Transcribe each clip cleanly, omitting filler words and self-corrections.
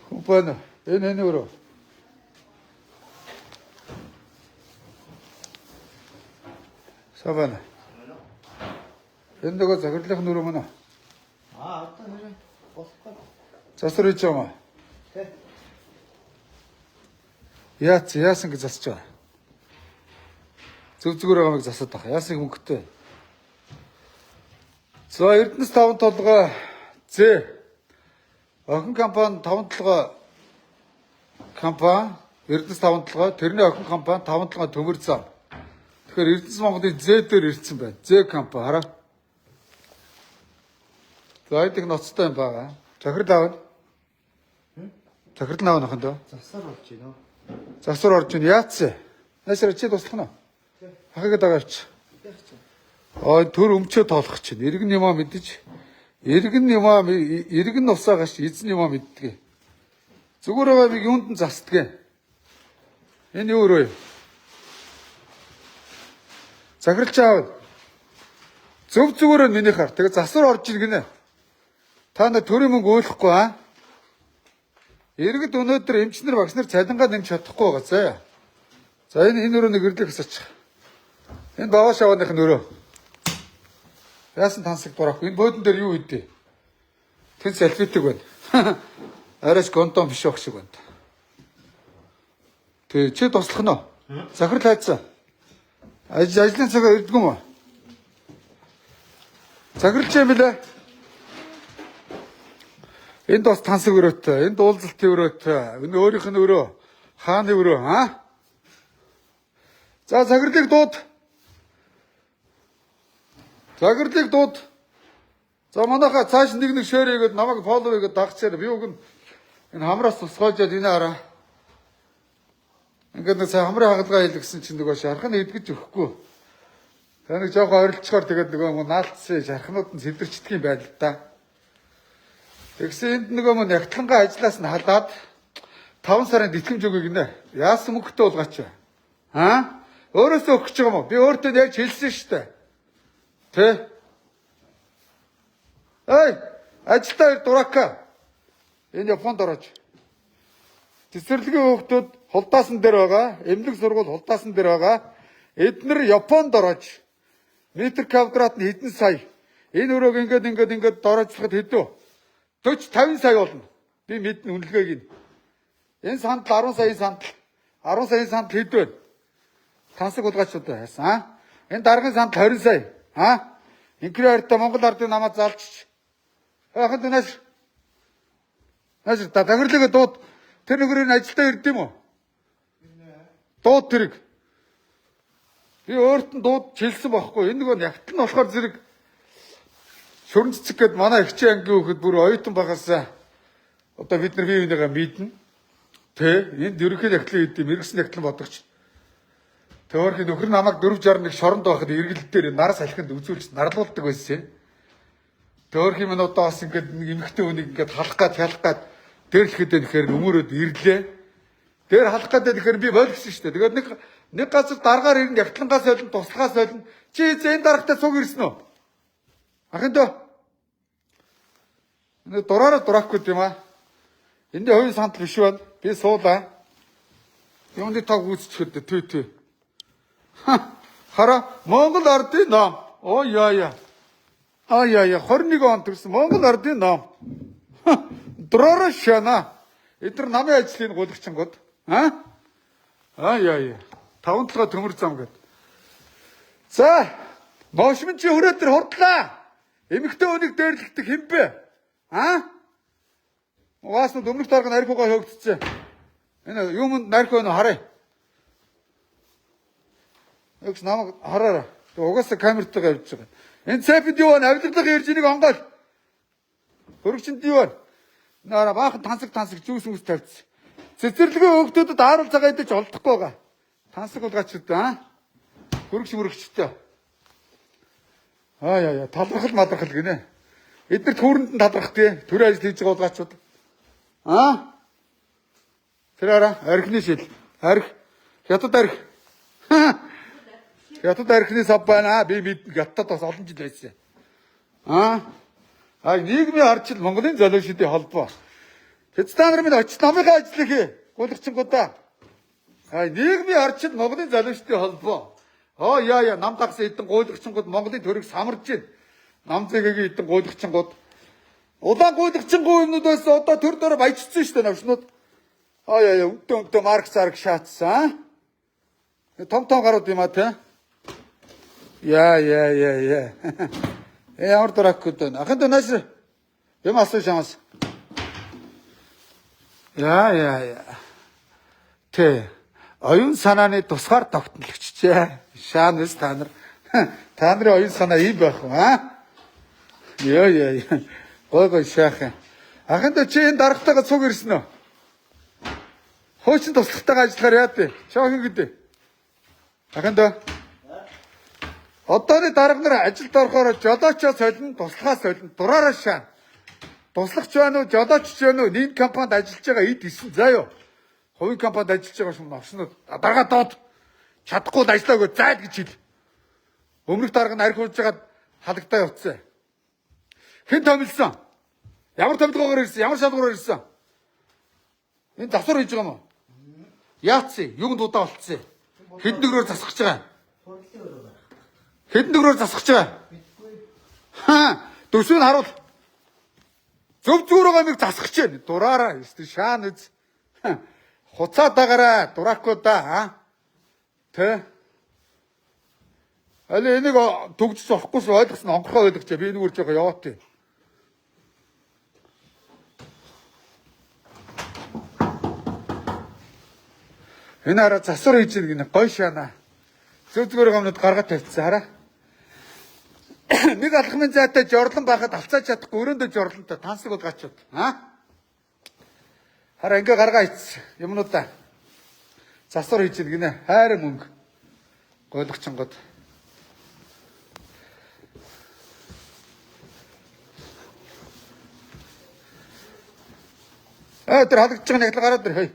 Хупана. Энэ өрөө. Савана. Энэ дэго захирлах нүрэ мөн. Одоо нэр болохгүй. Засвар хийж байгаа юм. Тэ. Яасан гэж засаж байгаа. Зүг зүгээр байгааг засаад байгаа. Яасан хөнгөтэй. За Эрдэнэс 5 толгой З. Охин компани 5 толгой компани Эрдэнэс 5 толгой тэрний охин компани 5 толгой төмөр зам. Тэгэхээр Эрдэнэс Монголын З дээр ирсэн байна. З компани хараа. За эдгээр ноцтой юм байгаа. Захирал аав. Захирал аав нөхөндөө. Засаар болж байна. Засвар орж ийн яатсан. Наашаар чи туслах нь. Хахыг дагаавч. Төр өмчөө тоолох чинь. Иргэн юмаа мэдэж. Иргэн нусаагаш эзэн юмаа мэддэг. Зүгээр байгаа би юунд нь застдаг. Энэ юу өрөө. Захиралч аав. Зөв зүгээр нь миний хар. Тэгээ засвар орж ийн гинэ. Та нар төрийн мөнгө өөлөхгүй аа. Иргэд өнөөдөр эмчнэр багш нар цалингаа нэмж чадахгүй байгаа заа. За энэ өрөө нэг ирлэг асаач. Энэ баваа шавааных нь өрөө. Яасан тансаг дурахгүй. Энэ бөөдөн дээр юу хийдэ? Тэн салфитэг байна. Арайч гонтон биш байх шиг байна. Тэг чи туслах нь уу? Захирал хайцсан. Ажлын цагаа ирдэг юм уу? Захиралч юм билээ. Энд бас тансаг өрөөтэй, энд уулзалтын өрөөтэй, энэ өөрийнх нь өрөө, хааны өрөө, аа? За захирлыг дууд. Захирлыг дууд. За манайха цааш нэг шеэр хийгээд намайг фоллоу хийгээд дагчаар би уг нь энэ хамраас тусгаажаад энэ хараа. Ингээд нэг хамрын хагалгаа хийл гэсэн чинь нөгөө шархан эдгэж өгөхгүй. За нэг жоохон орилцохоор тэгээд нөгөө наалтсан шархнууд нь сэлбэрчдэг юм байна л да. Тэгсэн энд нөгөө мөн ягтлангаа ажиллаас нь халаад 5 сарын тэтгэмж өгög гинэ. Яасан мөнгөтэй болгаач вэ? Аа? Өөрөөсөө өгч байгаа юм уу? Би өөртөө ярьж хэлсэн шүү дээ. Тэ? Эй, ажилтаа дурака. Энэ Японд орооч. Цэцэрлэгийн хүүхдүүд хулдаасан дээр байгаа. Эмнэлэг сургууль хулдаасан дээр байгаа. Эднэр Японд орооч. Метр квадрат нь хэдэн сая. Энэ өрөөг ингээд дорооцоход хэдөө? 40-50 сая болно. Би мэднэ үнэлгээг нь. Энэ сандал 10 саяын сандал. 10 саяын сандал хэд вэ? Тансаг улгаачуд байсан, аа? Энэ даргын сандал 20 сая. Аа? Инкри хайртай Монгол ардын намаа залчиж. Ахад нааш. Нааш та захирлыг дууд. Тэр нөхрийн ажилдаа ирдэм үү? Дууд тэрэг. Би өөрт нь дууд чилсэн байхгүй. Энэ нөгөө ягт нь болохоор зэрэг шөрөн цэцэг гээд манай ихчийн ангийн хүүхэд бүр оюутан багасаа одоо бид нар бие бинийгаа мэднэ. Тэ энд ерөнхий ягтлын хийдэм мэрэгсэн ягтлан бодогч. Тэөрхий нөхөр намайг 461 шоронд байхад эргэлт дээр нар салхинд үзүүлж нарлуулдаг байсан. Тэөрхий минь одоо бас ингээд эмхтэй хүнийг ингээд халах гад дээрлэхэд нэхэр өмөрөөд ирлээ. Дээр халах гад нэхэр би болгосон шүү дээ. Тэгээд нэг газар дараагаар ирэн ягтлангаас солино туслахаас солино. Чи энэ дарагтай цуг ирсэн үү? Ахиндөө. Энэ дураараа дураахгүй юм аа. Энд хувийн сандал биш байна. Би суулаа. Юуны таг үүсчихэд түй. Хараа Монгол ардын ном. Оо яа. 21 он төрсэн Монгол ардын ном. Дураараа шана. Эдгээр намын ажлын гуйлагчингууд. Яа. 5 толгой төмөр зам гээд. За, ноошмын чи хүрээ дээр хурдлаа. Эмэгтэй хүнийг дээрлэгдэх хэмбэ? Угаас нь өмнөх дарга нарихугаа хөөгдсөн. Энэ юмд нарих өнө харъя. Ягс намайг хараарай. Тэг угаасаа камертайгаа явж байгаа. Энэ цэпэд юу вэ? Авилгалыг ирж энийг онгоол. Хөрөгчөнд юу вэ? Нара баахан тансаг жүүс мүс тавьчихсан. Цэцэрлэгийн хөөгдөдөд ааруул цагаа идэж олдохгүй байгаа. Тансаг улгаачуд хөрөгчтэй. Яа, талархал гинэ. Эдгээр түүрэнд нь талархах тий. Төрийн ажил хийж байгаа улгаачуд. Тэр архины шил. Хятад арх. Хятад архины сав байна. Би хятад бас олон жил байсан. Нийгмийн ардчил Монголын залуучуудын холбоо. Хэцтэй нар минь очиж намынхаа ажлыг хий. Гуйлгчингуудаа. Нийгмийн орчинд Монголын залуучдын холбоо. Яа нам дагсан эдэн гуйлгчингууд Монголын төрийг самарж байна. Нам зэгийн эдэн гуйлгчингууд. Улаан гуйлгчингуу юмнуудаас одоо төр дээр баяжчихсан шүү дээ навшнууд. Өмтөө марк зарг шаатсан. Том гарууд юм а те. Яа. Ямар дурак гэдэг. Ахын донаш юм асуу шамас. Яа. Тэ. Оюун санааны тусгаар тогтноогчжээ. Шаан үс та нар. Та нарын оюун санаа ийм байх уу, Яа. Гой шаах. Ахын дэ чи энэ дарагтайгаа цуг ирсэн үү? Хуучин туслахтайгаа ажиллахаар яа дээ. Шоохин гэдэг. Ахын дэ. Одооны дарга нар ажилд орохоор жолоочоо солино, туслахаа солино, дураараа шаана. Туслагч байна уу, жолооч байна уу, нийт компанид ажиллаж байгаа эд исэн заяа. Хувийн компанид ажиллаж байгаа шум навшнууд дарга доод чадахгүй л ажиллаагүй зайд гэж хэл. Өмнөх дарга нь архиулж байгаад халагтаа явцсан. Хэн томилсон? Ямар томилгоогоор ирсэн? Ямар шалгуураар ирсэн? Энэ засвар хийж байгаа юм уу? Яатсан? Юунд удаа болцсон? Хэдэн дөрөөр засах гэж байгаа? Хэдэн дөрөөр засах гэж байгаа? Төсвийг харуул. Зөв зүгээр байгаа юм засах гэж байна. Дураараа өстө шаан үз. Хуцаа дагараа дуракуудаа Тэ? Али энийг төгжиж авахгүй шүү ойлгосон онгорхоо ойлгоч. Би энэ үрж байгаа яваад тий. Энэ хараа засвар хийж иргэн гой шаана. Зөв зүгээр гомнод гаргаад тавьчихсан хараа. Нэг алхмын зайтай жорлон байхад алцааж чадахгүй өрөөндөө жорлонтой тансаг бол гачууд. Хараа ингээ гаргаа ицсэн юмнуудаа. Засвар хийж иргэнэ. Хайр мөнгө. Гойлгочонгод. Тэр халагдж байгаа нэг л гараад ир хөөе.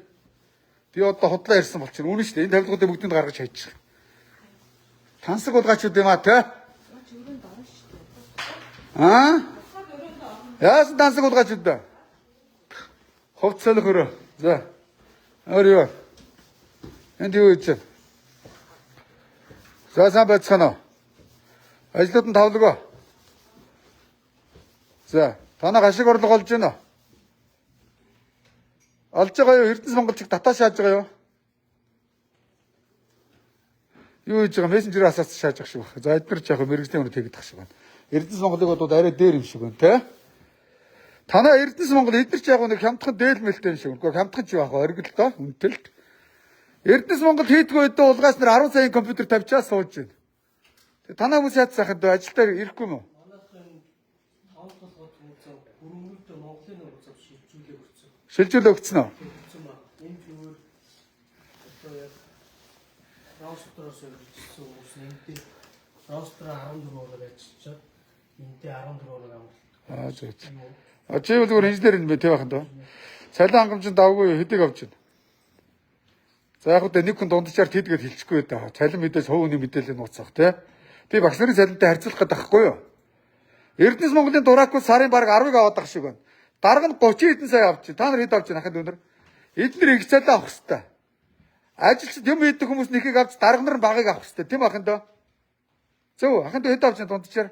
Би одоо худлаа ирсэн болчихно. Үнэн шүү дээ. Энэ тавилгуудыг бүгдэнд гаргаж хайчих. Тансаг болгоочуд юм а те. Яасан тансаг болгоочуд да. Ховц солих өрөө. За. Өрөө. Энд юу хийж? За сайн байцгаана уу? Ажлууд нь тавлгаа. За, танаа гашиг орлого олж байна уу? Олж байгаа юу? Эрдэнэс Монголчиг татаа шааж байгаа юу? Юу хийж байгаа? Мессенжер асаац шааж байгаа шүү. За эдгээр ч яг мэрэгжлийн үнэ тэгдэх шиг байна. Эрдэнэс Монголыг бодвол арай дээр юм шиг байна, те? Танаа Эрдэнэс Монгол эдгээр ч яг нэг хямдхан дээлмэлтэй юм шиг. Үгүй хямдхан ч яах вэ? Оргил доо, үнтэлт. Эрдэнэс Монгол хийдгүй өдөө улгаас нэр 10 саяын компьютер тавьчаас сууж байна. Тэгээ танаа хүмүүс яад сайхан дөө ажилдаа ирэхгүй юм уу? Шилжүүлээ өгцөн үү? Энэ зүгээр одоо яг роустероос өргөжсөн хүмүүс нэмтээ роустер 14-өөр ажиллаж энтэй 14-өөр амралт. Зөв. Чи бол зүгээр инженер юм бэ тэ байхад доо. Цалин хангамжинд давгүй хэдийг авч байна. За яг үгүй нэг хүн дундчаар тэдгээд хэлчихгүй даа. Цалин мэдээж хувийн мэдээлэл нууцах тий. Би багш нарын цалинтай харьцуулах гэдэг байхгүй юу? Эрдэнэс Монголын дураагүй сарын бараг 10-ыг аваад ах шиг байна. Дарга нь 30 хэдэн сая авч чинь. Та нар хэд авч чинь ахад өнөр? Эдгээр их цалин авах хэвээр. Ажилчид юм хийдэг хүмүүс нэхийг авч дарга нар багыг авах хэвээр. Тийм ахын доо. Зөв ахын доо хэд авч чинь дундчаар.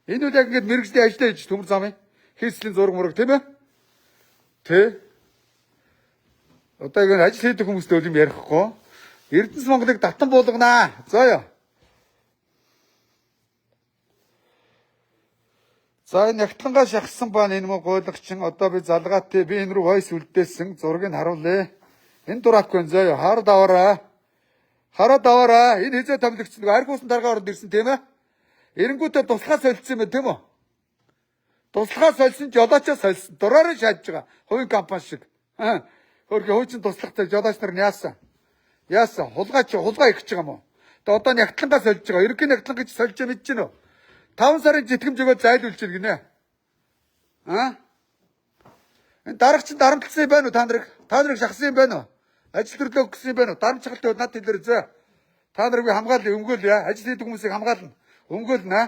Энэ үл яг ингэж мэрэгжлийн ажиллаа хийж төмөр замын хийслийн зураг мураг тийм ээ? Тэ. Одоо ингэ ажил хийдэг хүмүүстэй үл юм ярихгүй. Эрдэнэс Монголыг татан буулганаа. Зөө ёо. За энэ ягтлангаа шахсан ба энэ мөн гуйлагчин одоо би залгаатай би энэ рүү войс үлдээсэн зургийг харуулъя. Энэ дураагүй зөө хараад аваараа. Хараад аваараа. Энэ хизээ томлогч нэг архиусан даргаа ороод ирсэн тийм ээ. Эренгүүтээ туслахаа солилцсон юм тийм үү? Туслахаа солисон жолоочоо солисон. Дураараа шааж байгаа. Хувийн компани шиг. Хөргө хуучин туслахтай жолооч нар нь яасан? Яасан? Хулгай их ч юм уу? Тэгээ одоо ягтлангаа сольж байгаа. Ерөнхий ягтлан гэж сольж мэдэж гинөө. 5 сарын житгэмж өгөө зайлуулж иргэнэ. Энэ дарагч дарамтлсан юм байна уу та нарыг шахсан юм байна уу? Ажил төрлөө өгсөн юм байна уу? Дарамт чагалтай над хэлэр зөө. Та нарыг би хамгаалъя, өмгөөлье. Ажил хийдэг хүмүүсийг хамгаална. Өмгөөлнө.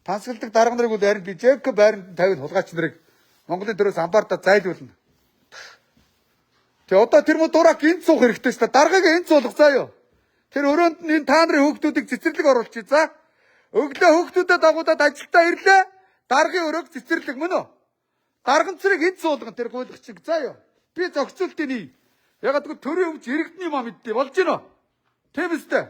Тансгалдаг дарга нарыг бол харин би Жек байранд тавил хулгайч нарыг Монголын төрөөс амбаардаа зайлуулна. Тэгээ одоо тэр мө дурак энд суух хэрэгтэй шүү дээ. Даргаыг энд суулгах заа юу. Тэр өрөөнд нь энэ та нарын хүүхдүүдийг цэцэрлэг оруулчих за. Өглөө хүүхдүүдэд дагуудад ажилдаа ирлээ. Даргын өрөөг цэцэрлэг мөн үү? Дарган цэрэг энд суулган тэр гуйлагчиг заа юу. Би зохицуултын ний. Ягаад гэвэл төрийн өвч иргэдний маа мэддээ болж гинөө. Тийм үстэй.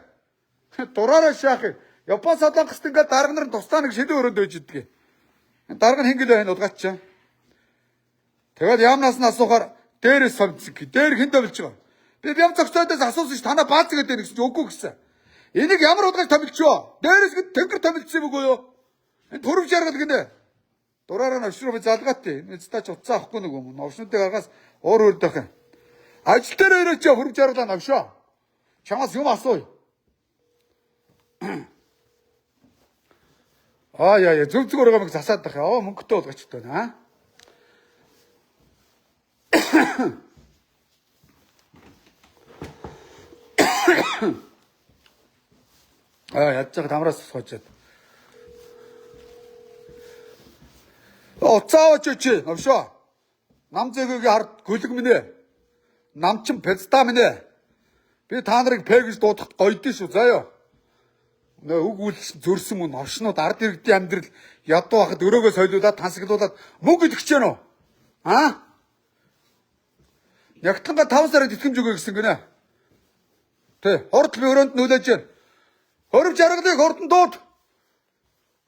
Дураараа шаах. Япон солонгост ингээд дарга нар тусдаа нэг шилэн өрөөнд байж иддэг. Дарга нь хингэл байна удгаачаа. Тэгээд яамнаас нь асуухаар дээрээс совдсог. Дээр хэн томилж байгаа. Би бям зогсоодоос асуусан ш танаа бааз гэдэг гэсэн чинь үгүй гэсэн. Энийг ямар удаач томилчваа? Дээрээс хэд тэнгэр томилчихсан юм уу юу? Энэ төрөв жаргал гинэ. Дураараа навшруу би залгаатай. Энэ цаач уцаа авахгүй нэг юм. Навшнуудыг аргаас уур өрдөх юм. Ажил дээр өрөөч хөрөв жаргалаа навшаа. Чамаас юм асууя. Яа зөв зүгээр байгаа мэг засаад байх. Мөнгөтэй болгоч тоо. Ядж байгаа тамраас суугаад. Уцаач чи навшаа. Нам зэгийн хард гүлэг минь ээ. Намчин пэцта минь ээ. Би та нарыг пэ гэж дуудахад гойдсон шүү. Заа ёо. Үг үйлч зөрсөн мөн оршнууд ард иргэдийн амьдрал ядуу байхад өрөөгөө сойлуулаад тансаглуулад мөнгө идэвч гэнэ үү? Нягтланга 5 сарын тэтгэмж өгөө гэсэн гинэ. Тэ, хорд би өрөөнд нүүлээж байна. Хөрөв жаргалыг хордон дууд.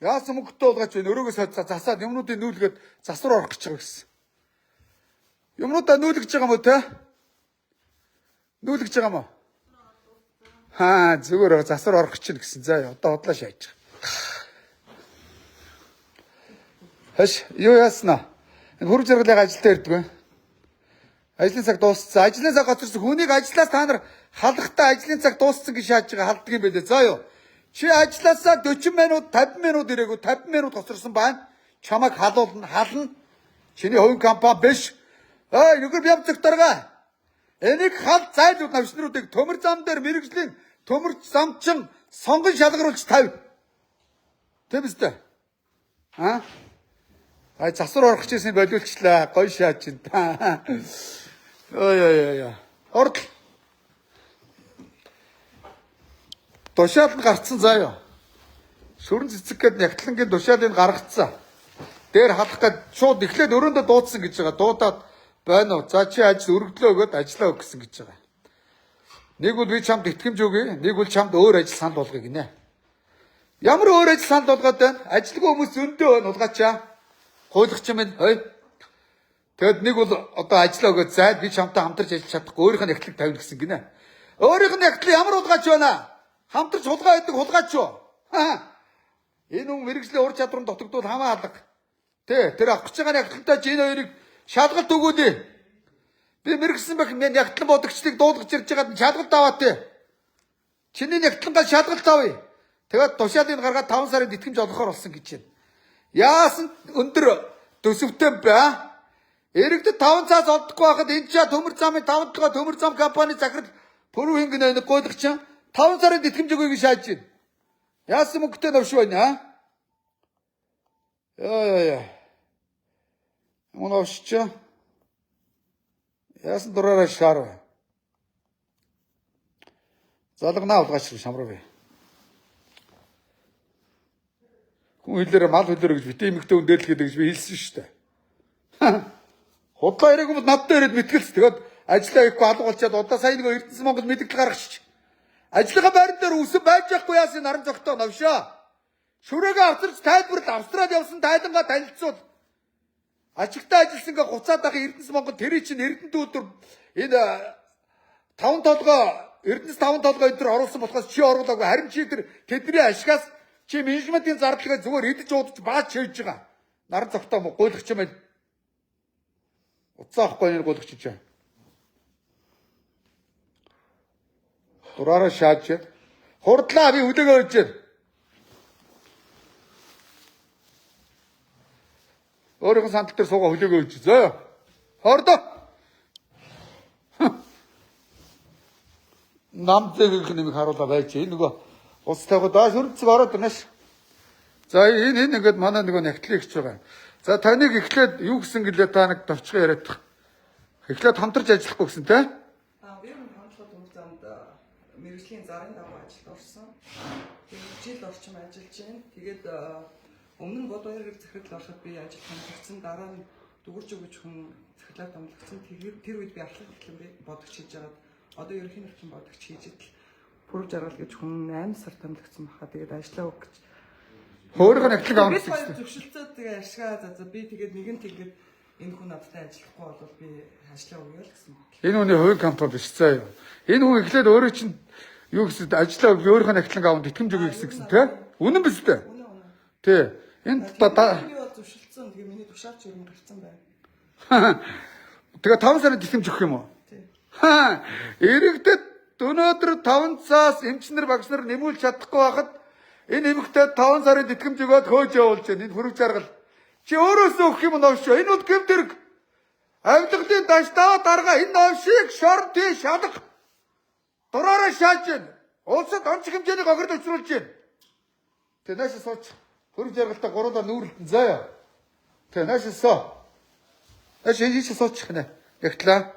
Яасан мөнгөтэй болгооч байна. Өрөөгөө засаад юмнуудыг нүүлгээд засвар орох гэж байгаа гэсэн. Юмнуудаа нүүлгэж байгаа мó те? Нүүлгэж байгаа мó? Зүгээр засвар орох гэж гэсэн. За одоо хотлоо шааж байгаа. Хаш, юу яаснаа? Энэ хөрөв жаргалыг ажилдаа ирдэг бай. Ажлын цаг дууссан. Ажлын цаг гоцорсон хүнийг ажлаас та нар халахдаа ажлын цаг дууссан гэж шааж байгаа халддаг юм байлээ. За юу. Чи ажлаасаа 40 минут, 50 минут ирээгүй, 50 минут гоцорсон байна. Чамайг хална. Чиний хувийн компани биш. Нүгэр бям зөвтөргөө. Энийг хал зайлууд навчнуудыг төмөр зам дээр мэрэгжлийн төмөр замчин сонгон шалгаруулж тавь. Тэм үстэй. Засвар орох гэжсэн болиулчлаа. Гой шааж чинь та. Орд. Тушаал нь гарцсан заа юу. Шүрэн цэцэг гээд нягтлангийн тушаалыг гаргацсан. Дээр халах гээд шууд эхлээд өрөөндөө дуудсан гэж байгаа. Дуудаад байна уу? За чи ажил өргөдлөө өгөөд ажиллаа өг гэсэн гэж байгаа. Нэг бол би чамд итгэмж өгье. Нэг бол чамд өөр ажил санал болгоё гинэ. Ямар өөр ажил санал болгоод байна? Ажилгүй хүмүүс зөндөө байна улгаачаа. Хуулагч юм байна. Тэгэд нэг бол одоо ажиллаа өгөөд зайд би чамтай хамтарч ажиллаж чадахгүй өөрийнх нь нягтлыг тавина гэсэн гинэ. Өөрийнх нь нягтлыг ямар улгаач байна? Хамтарч хулгай байдаг хулгаач юу? Энэ хүн мэрэгжлийн ур чадвар нь дутагдвал хамаа алга. Тэр авах гэж байгаа нягтлантай чи энэ хоёрыг шалгалт өгөөдэй. Би мэрэгсэн байх мен нягтлан бодогчдыг дуулгаж ирж байгаад шалгалт аваа тий. Чиний нягтлангаа шалгалт авъя. Тэгээд тушаалыг гаргаад 5 сарын тэтгэмж олгохоор болсон гэж байна. Яасан өндөр төсөвтэй бай. Иргэдэд 5 цаас олдохгүй байхад энэ ч төмөр замын 5 дахь төмөр зам компани захирал пүрэв хингэнэ нэг гойдох чинь 5 сарын тэтгэмж өгөөг шааж байна. Яасан мөнгөтэй навш байна Мөн овшч. Яасан дураараа шаар. Залгнаа улгаач шамрав. Хүн хэлээр мал хэлээр гэж битээ эмэгтэй хүн дээрлэхэд гэж би хэлсэн шүү дээ. Худлаа ирээгүй бол надад ирээд мэтгэлц. Тэгээд ажиллаа хийхгүй алга болчиход удаа сайн нэг Эрдэнэс Монгол мэдээлэл гаргачих. Ажлынхаа байран дээр үсэн байж яахгүй яасан наран зогтоо навшаа. Шүрээгээ авчирч тайлбарт Австрали явсан тайлангаа танилцуул. Ачигтай ажилласангаа гуцаад байгаа Эрдэнэс Монгол тэрий чинь Эрдэнэт өдөр энэ 5 толгой Эрдэнэс 5 толгой өдөр оруулсан болохоос чи оруулаагүй. Харин чи тэр тэдний ашигаас чи менежментийн зардалгаа зүгээр идэж уудаж бааж хийж байгаа. Наран зогтоо гуйлагч юм байна. Уцаахгүй нэг гуйлагч чинь. Дураараа шааж. Хурдлаа би хүлээгөө өгч байна. Өөрийнхөө сандал дээр суугаа хүлээгөө өгч. За. Хордоо. Намцэг нэмийг харуулаа байж. Энэ нөгөө ус тавиад сүрцэг ороод байна ш. За энэ ингээд манай нөгөө нягтлыг хийж байгаа. За таныг эхлээд юу гэсэн гэлээ та нэг товчгоо яриад. Эхлээд хамтарч ажиллахгүй гэсэн те. Би энэ хамтлагад үр замд мэрэгжлийн зарын дагуу ажилд орсон. Тэгээд жил орчим ажиллаж байна. Тэгээд өмнө нь бод баяр захирал ороход би ажил хамтарсан. Дараа нь дүгэрж өгч хүн захирлаар томлогдсон. Тэр үед би ахлах хөтөлбөрийг бодогч хийж байгаад одоо ерөнхий навчин бодогч хийж идэл пүрэг жаргал гэж хүн 8 сар томлогдсон баха. Тэгээд ажиллаа өг гэж. Хөөрхөн ахлах авах Би гэсэн. зөвшөлтөө тэгээ ашгаа за би тэгээд нэгэн тэгээд энэ хүн надтай ажиллахгүй бол би ажиллаа өгье л гэсэн. Энэ хүний хувийн компани биш заа юу. Энэ хүн эхлээд өөрөө чинь юу гэсэн ажиллаа өөрийнхөө ахлах аванд итгэмж өгье гэсэн те. Үнэн биз дээ. Үнэ. Тий. Энд Би бол зөвшөлдсөн. Тэгээ миний тушаач юм гарцсан байна. тэгээ 5 сарын итгэмж өгөх юм уу? Тий. Иргэдэд өнөөдөр 5 цаас эмчнэр багш нар нэмүүлж чадахгүй байхад энэ эмэгтэй 5 сарын итгэмж өгөөд хөөж явуулж байна. Энэ хүрэг жаргал. Чи өөрөөсөө өгөх юм новш. Энэ бол гэмтэрэг. Авилгалын дашдаа дарга энэ новшийг шорон тий шалах. Дураараа шааж байна. Улсад онцгой хэмжээний гогрол өчрүүлж байна. Тэ нааш сууч. Хүрэг жаргалтай гуруулаа нүүрлэн заяа. Тэ нааш суу. Нааш энэ чи суучих нэ. Ягтлаа.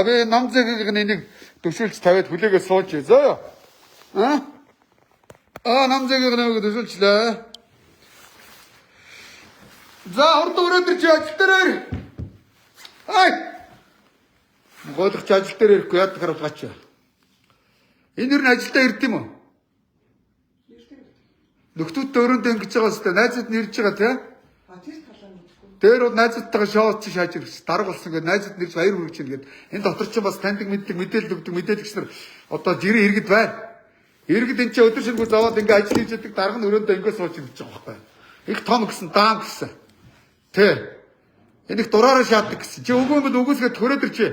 Би намзэг нэг төшөлж тавиад хүлээгээ сууж заяа. Намзэг нэг төшөлчлээ. За урд өрөөдөр чи ажил дээр ир. Голч ажил дээр ирэхгүй яд гаргаач. Энэ юу н ажилдаа ирд юм уу? Нөхдүүдтэй өрөөндөө ингэж байгаа хэвээр найзууд нь ирж байгаа тий? Тэр талаа мэдхгүй. Дээр бол найзуудтайгаа шоуч шааж ирэх дарга болсон гэдэг найзууд нэрж баяр хүргэж чинь гэдэг. Энэ дотор чинь бас таньдаг мэддэг мэдээлэл өгдөг мэдээлэгч нар одоо жирийн иргэд байна. Иргэд энэ чинь өдөр шингүү зовоод ингээ ажил хийж яадаг дарга нь өрөөндөө ингээ сууж ирж байгаа байхгүй. Их том гэсэн даам гэсэн. Тэ. Энийг дураараа шааддаг гэсэн. Чи үгүй бол үгүйсгээ төрөөд ирчээ.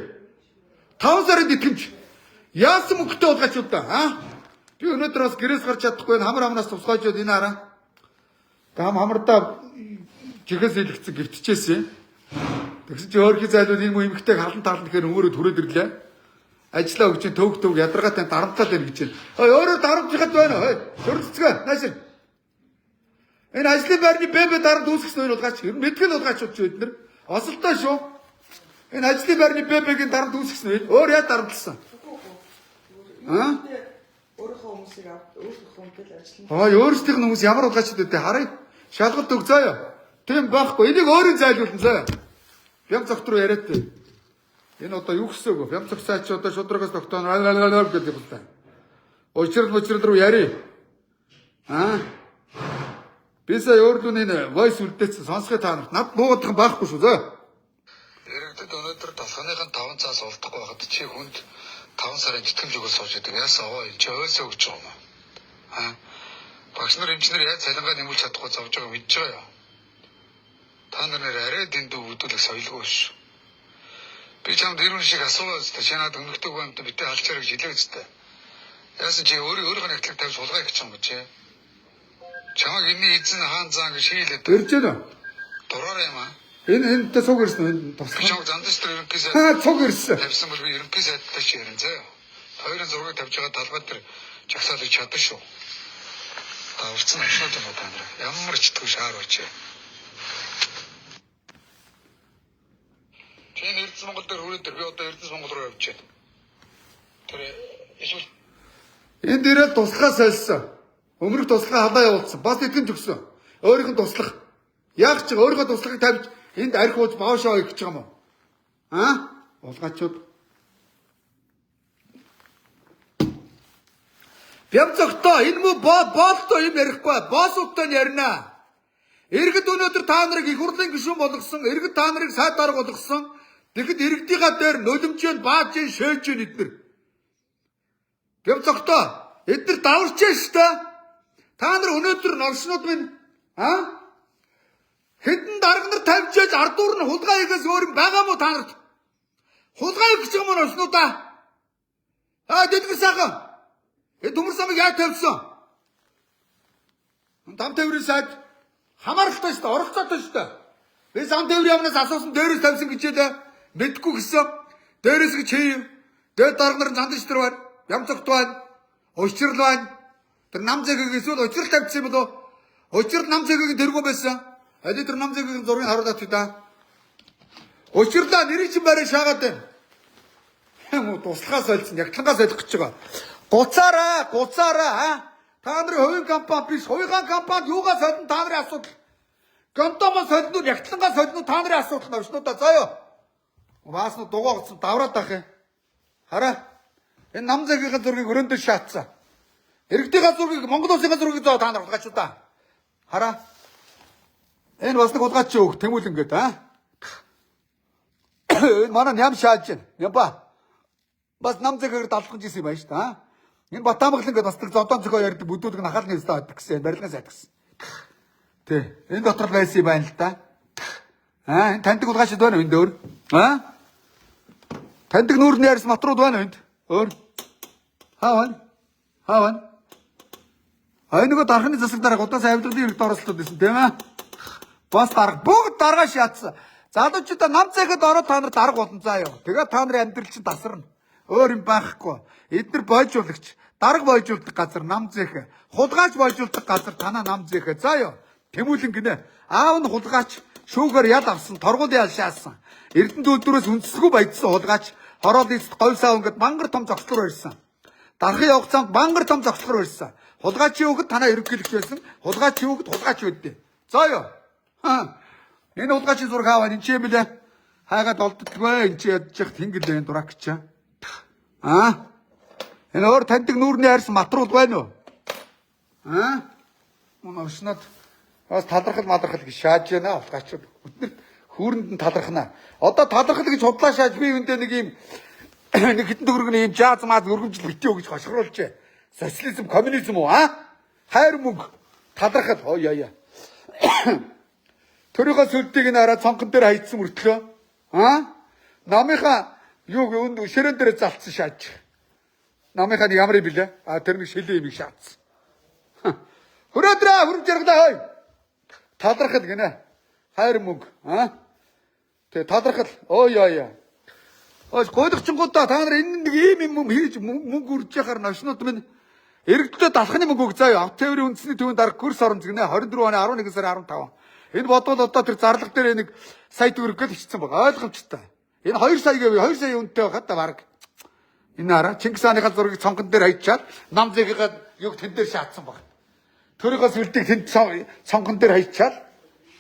5 сарын итгэмж. Яасан мөнгөтэй болгаач удаа би өнөөдөр бас гэрээс гарч чадахгүй энэ хамар амнаас тусгайжод энэ хараа. Хамардаа жигээс илгэцэн гівтчихсэн. Тэгсэн чи өөрхий зайлууд энэ муу эмхтэйг халан таална гэхээр өмөрөө төрөөд ирлээ. Ажлаа өгч төв ядаргаатай дарамтлаад байна гэж байна. Өөрөө дарамтлахад байна. Төрөлцгөө наашир. Энэ ажлын байрны бэбэ дарамт үүсгэсэн үйл болгаач. Ер нь мэдгэл болгаач уу бид нар. Осолтой шүү. Энэ ажлын байрны бэбэгийн дарамт үүсгэсэн үйл. Өөр яа дарамтлсан? Өөрийнхөө хүмүүсийг өөрийнхөө хүнтэй ажиллана. Өөрсдийнх нь хүмүүс ямар болгаач үдэ харъя. Шалгалт өг заяа. Тийм байхгүй. Энийг өөрийн зайлуулна заяа. Бям цогт руу яриад тий. Энэ одоо юу гэсээгөө? Бям цогцаа чи одоо шудрагаас тогтоон гэдэг юм байна. Учрал руу яри. Би сая өөрлөө энэ voice үлдээсэн сонсгоо та нарт. Над буугаадах байхгүй шүү зөө. Иргэдэд өнөөдөр толгойн 5 цаас олдохгүй байхад чи хүнд 5 сарын итгэмж өгөөс сууж идэг. Яасан оо энэ чи ойлсоо өгч байгаа юм аа. Багш нар эмчнэр яаж цалингаа нэмүүлж чадахгүй зовж байгааг мэдж байгаа юу? Та нар арай дэндүү өгдөлөх соёлгүй шүү. Би чамд ирүүн шиг асуугаа үстэй. Чи надад өмнөдөө гомд битээ алчаарай гэж хэлээ үстэй. Яасан чи өөрийнхөө нэгтлэг тавьж сулгаа гэж юм бэ? Чамаг энэ эзэн хаан заа гэж хийлээд. Ирж байна. Дураарай юм аа. Энэ цуг ирсэн энэ тусгай. Чамаг зандаж тэр ерөнхийдөө цуг ирсэн. Тавьсан бол би ерөнхий сайдтай чи ярин заяа. Хоёрын зургийг тавьж байгаа талбай дээр жагсаалыг чадсан шүү. Тавцсан ашууд юм байна. Ямар ч түү шаар бач. Чи Эрдэнэс Монгол дээр хүрээд би одоо Эрдэнэс Монгол руу явж байна. Тэр эсвэл энд ирээд туслахаа сольсон. Өмнөх туслахаа халаа явуулсан. Бас итгэмж өгсөн. Өөрийнх нь туслах. Яг ч өөрийнхөө туслахыг тавьж энд арх ууж боошоо гэж байгаа юм уу? Улгаачуд. Бямцогтоо энэ мө боолтой юм ярихгүй. Боосуудтай нь ярина. Иргэд өнөөдөр та нарыг их хурлын гишүүн болгосон. Иргэд та нарыг сайд дарга болгосон. Тэгэхэд иргэдийнхаа дээр нулимжийн бааж шээж эднэр. Бямцогтоо эднэр даварч шүү дээ. Та нар өнөөдөр новшнууд минь хэдэн дарга нар тавьжээж ардуур нь хулгай хийхээс өөр юм байгаа мó та нарт? Хулгай гэж юм уу новшнуудаа? Дэдгэр сайхан. Төмөр самыг яаж тавьсан? Там тээврийн сайд хамааралтай шүү дээ, оролцоотой шүү дээ. Би зам тээврийн яамнаас асуусан дээрээс тавьсан гэжээ мэдгүй гэсэн. Дээрээс гэж хийв. Дээд дарга нар зандаж тэр байна. Бямцогт байна. Учрал байна. Тэр нам зэгийг эсвэл учрал тавьсан юм болоо. Учрал нам зэгийг тэргүй байсан. Аль тэр нам зэгийн зургийг харуулаад тий да. Учирлаа нэрийг чинь барай шаагаад байна. Муу туслахаас олсон, ягтлангаас олох гэж байгаа. Гуцаараа. Та нарын хувийн компани биш, хувийн компанид юугаас солино та нарын асуудал. Гонтомоос солино, ягтлангаас солино та нарын асуудал навшнуудаа заяа. Баас нь дугаагцсан давраад ах юм. Хараа. Энэ нам цагийн зургийг өрөөндөө шаацсан. Иргэдийн зургийг Монгол улсын зургийг зоо та нар хулгайчудаа. Хараа. Энэ бас нэг хулгайч өөх тэмүүлэн гээд Энэ манай ням шааж байна. Ямба. Бас нам цагаар далхаж ирсэн юм байна шүү дээ. Энэ Батамглан гээд бас нэг зодон зохио ярьдаг бүдүүлэг нахалны өстө байдаг гэсэн. Барилгаас байдаг гэсэн. Тэ. Энэ дотор байсан юм байна л да. Энэ таньдаг хулгайчд байна уу энэ дөр? Таньдаг нүүрний ярс матрууд байна уу энд? Өөр. Хааван. Нэг дархны засаг дараа удаас авилгын хэрэгт оролцоод байсан тийм ээ. Бас дарга бүгд дарга шаацсан. Залуучуудаа нам цайхад ороод та нар дарга болно заа ёо. Тэгээ та нарын амьдрал чинь тасарна. Өөр юм байхгүй. Эдгээр бойжуулагч, дарга бойжуулдаг газар нам цайх, хулгайч бойжуулдаг газар танаа нам цайх заа ёо. Тэмүүлэн гинэ. Аав нь хулгайч шүүгээр ял авсан, торгуулийн ял шаасан. Эрдэнэ төлдөрөөс үндэсгүй баяжсан хулгайч хороол эцэд говьсаа өнгөд мангар том зогцлоор ирсэн. Дарахын явах цамд мангар том зогцлоор ирсэн. Хулгайчийн өгд танаа ерөнхийлөгч байсан. Хулгайчийн өгд хулгайч байдیں۔ Заа ёо. Энэ хулгайчийн зураг аваад энэ ч юм бэлээ. Хайгаад олддгоо энэ ч ядчих тэнгэл энэ дурагч. Энэ өөр таньдаг нүүрний хайрс матрууд байна уу? Мөн оршнод бас талархал гэж шааж байна хулгайчууд. Өднөр хүүрэнд нь талархнаа. Одоо талархал гэж худлаа шааж би үүндээ нэг юм нэг хитэн төгрөгийн юм жааз маад өргөмжл битээ гэж хошгруулж. Социализм, коммунизм уу хайр мөнгө талархал яа. Төрийнхөө сүлдийг нараа цонхон дээр хайцсан мөртлөө намынхаа юу өнд ширээн дээр залцсан шааж. Намынхаа ямар юм бэлээ? Тэр нэг шилээ юм шаацсан. Хөрөөдрөө хөрөж яргадаа хой. Талархал гинэ. Хайр мөнгө Тэгээ талархал яа. Гойдогчингуудаа та нар энэ нэг ийм юм хийж мөнгө үрж яхаар навшнууд минь эргэлдээ далхны мөнгө өгөө заяа. Авт тээврийн үндэсний төвөнд дарга курс орон зэгнэ 24 оны 11 сарын 15. Энэ бодвол одоо тэр зарлаг дээр нэг сая төгрөг гэл хичсэн байгаа. Ойлгомжтой. Энэ 2 сая гэв 2 сая үнэтэй байхад та баг. Энэ хараа Чингис хааныхаа зургийг цонгон дээр хайчаад нам зэгийн юг тэн дээр шаацсан баг. Төрийнхөө сүлдийг тэнд цонгон дээр хайчаад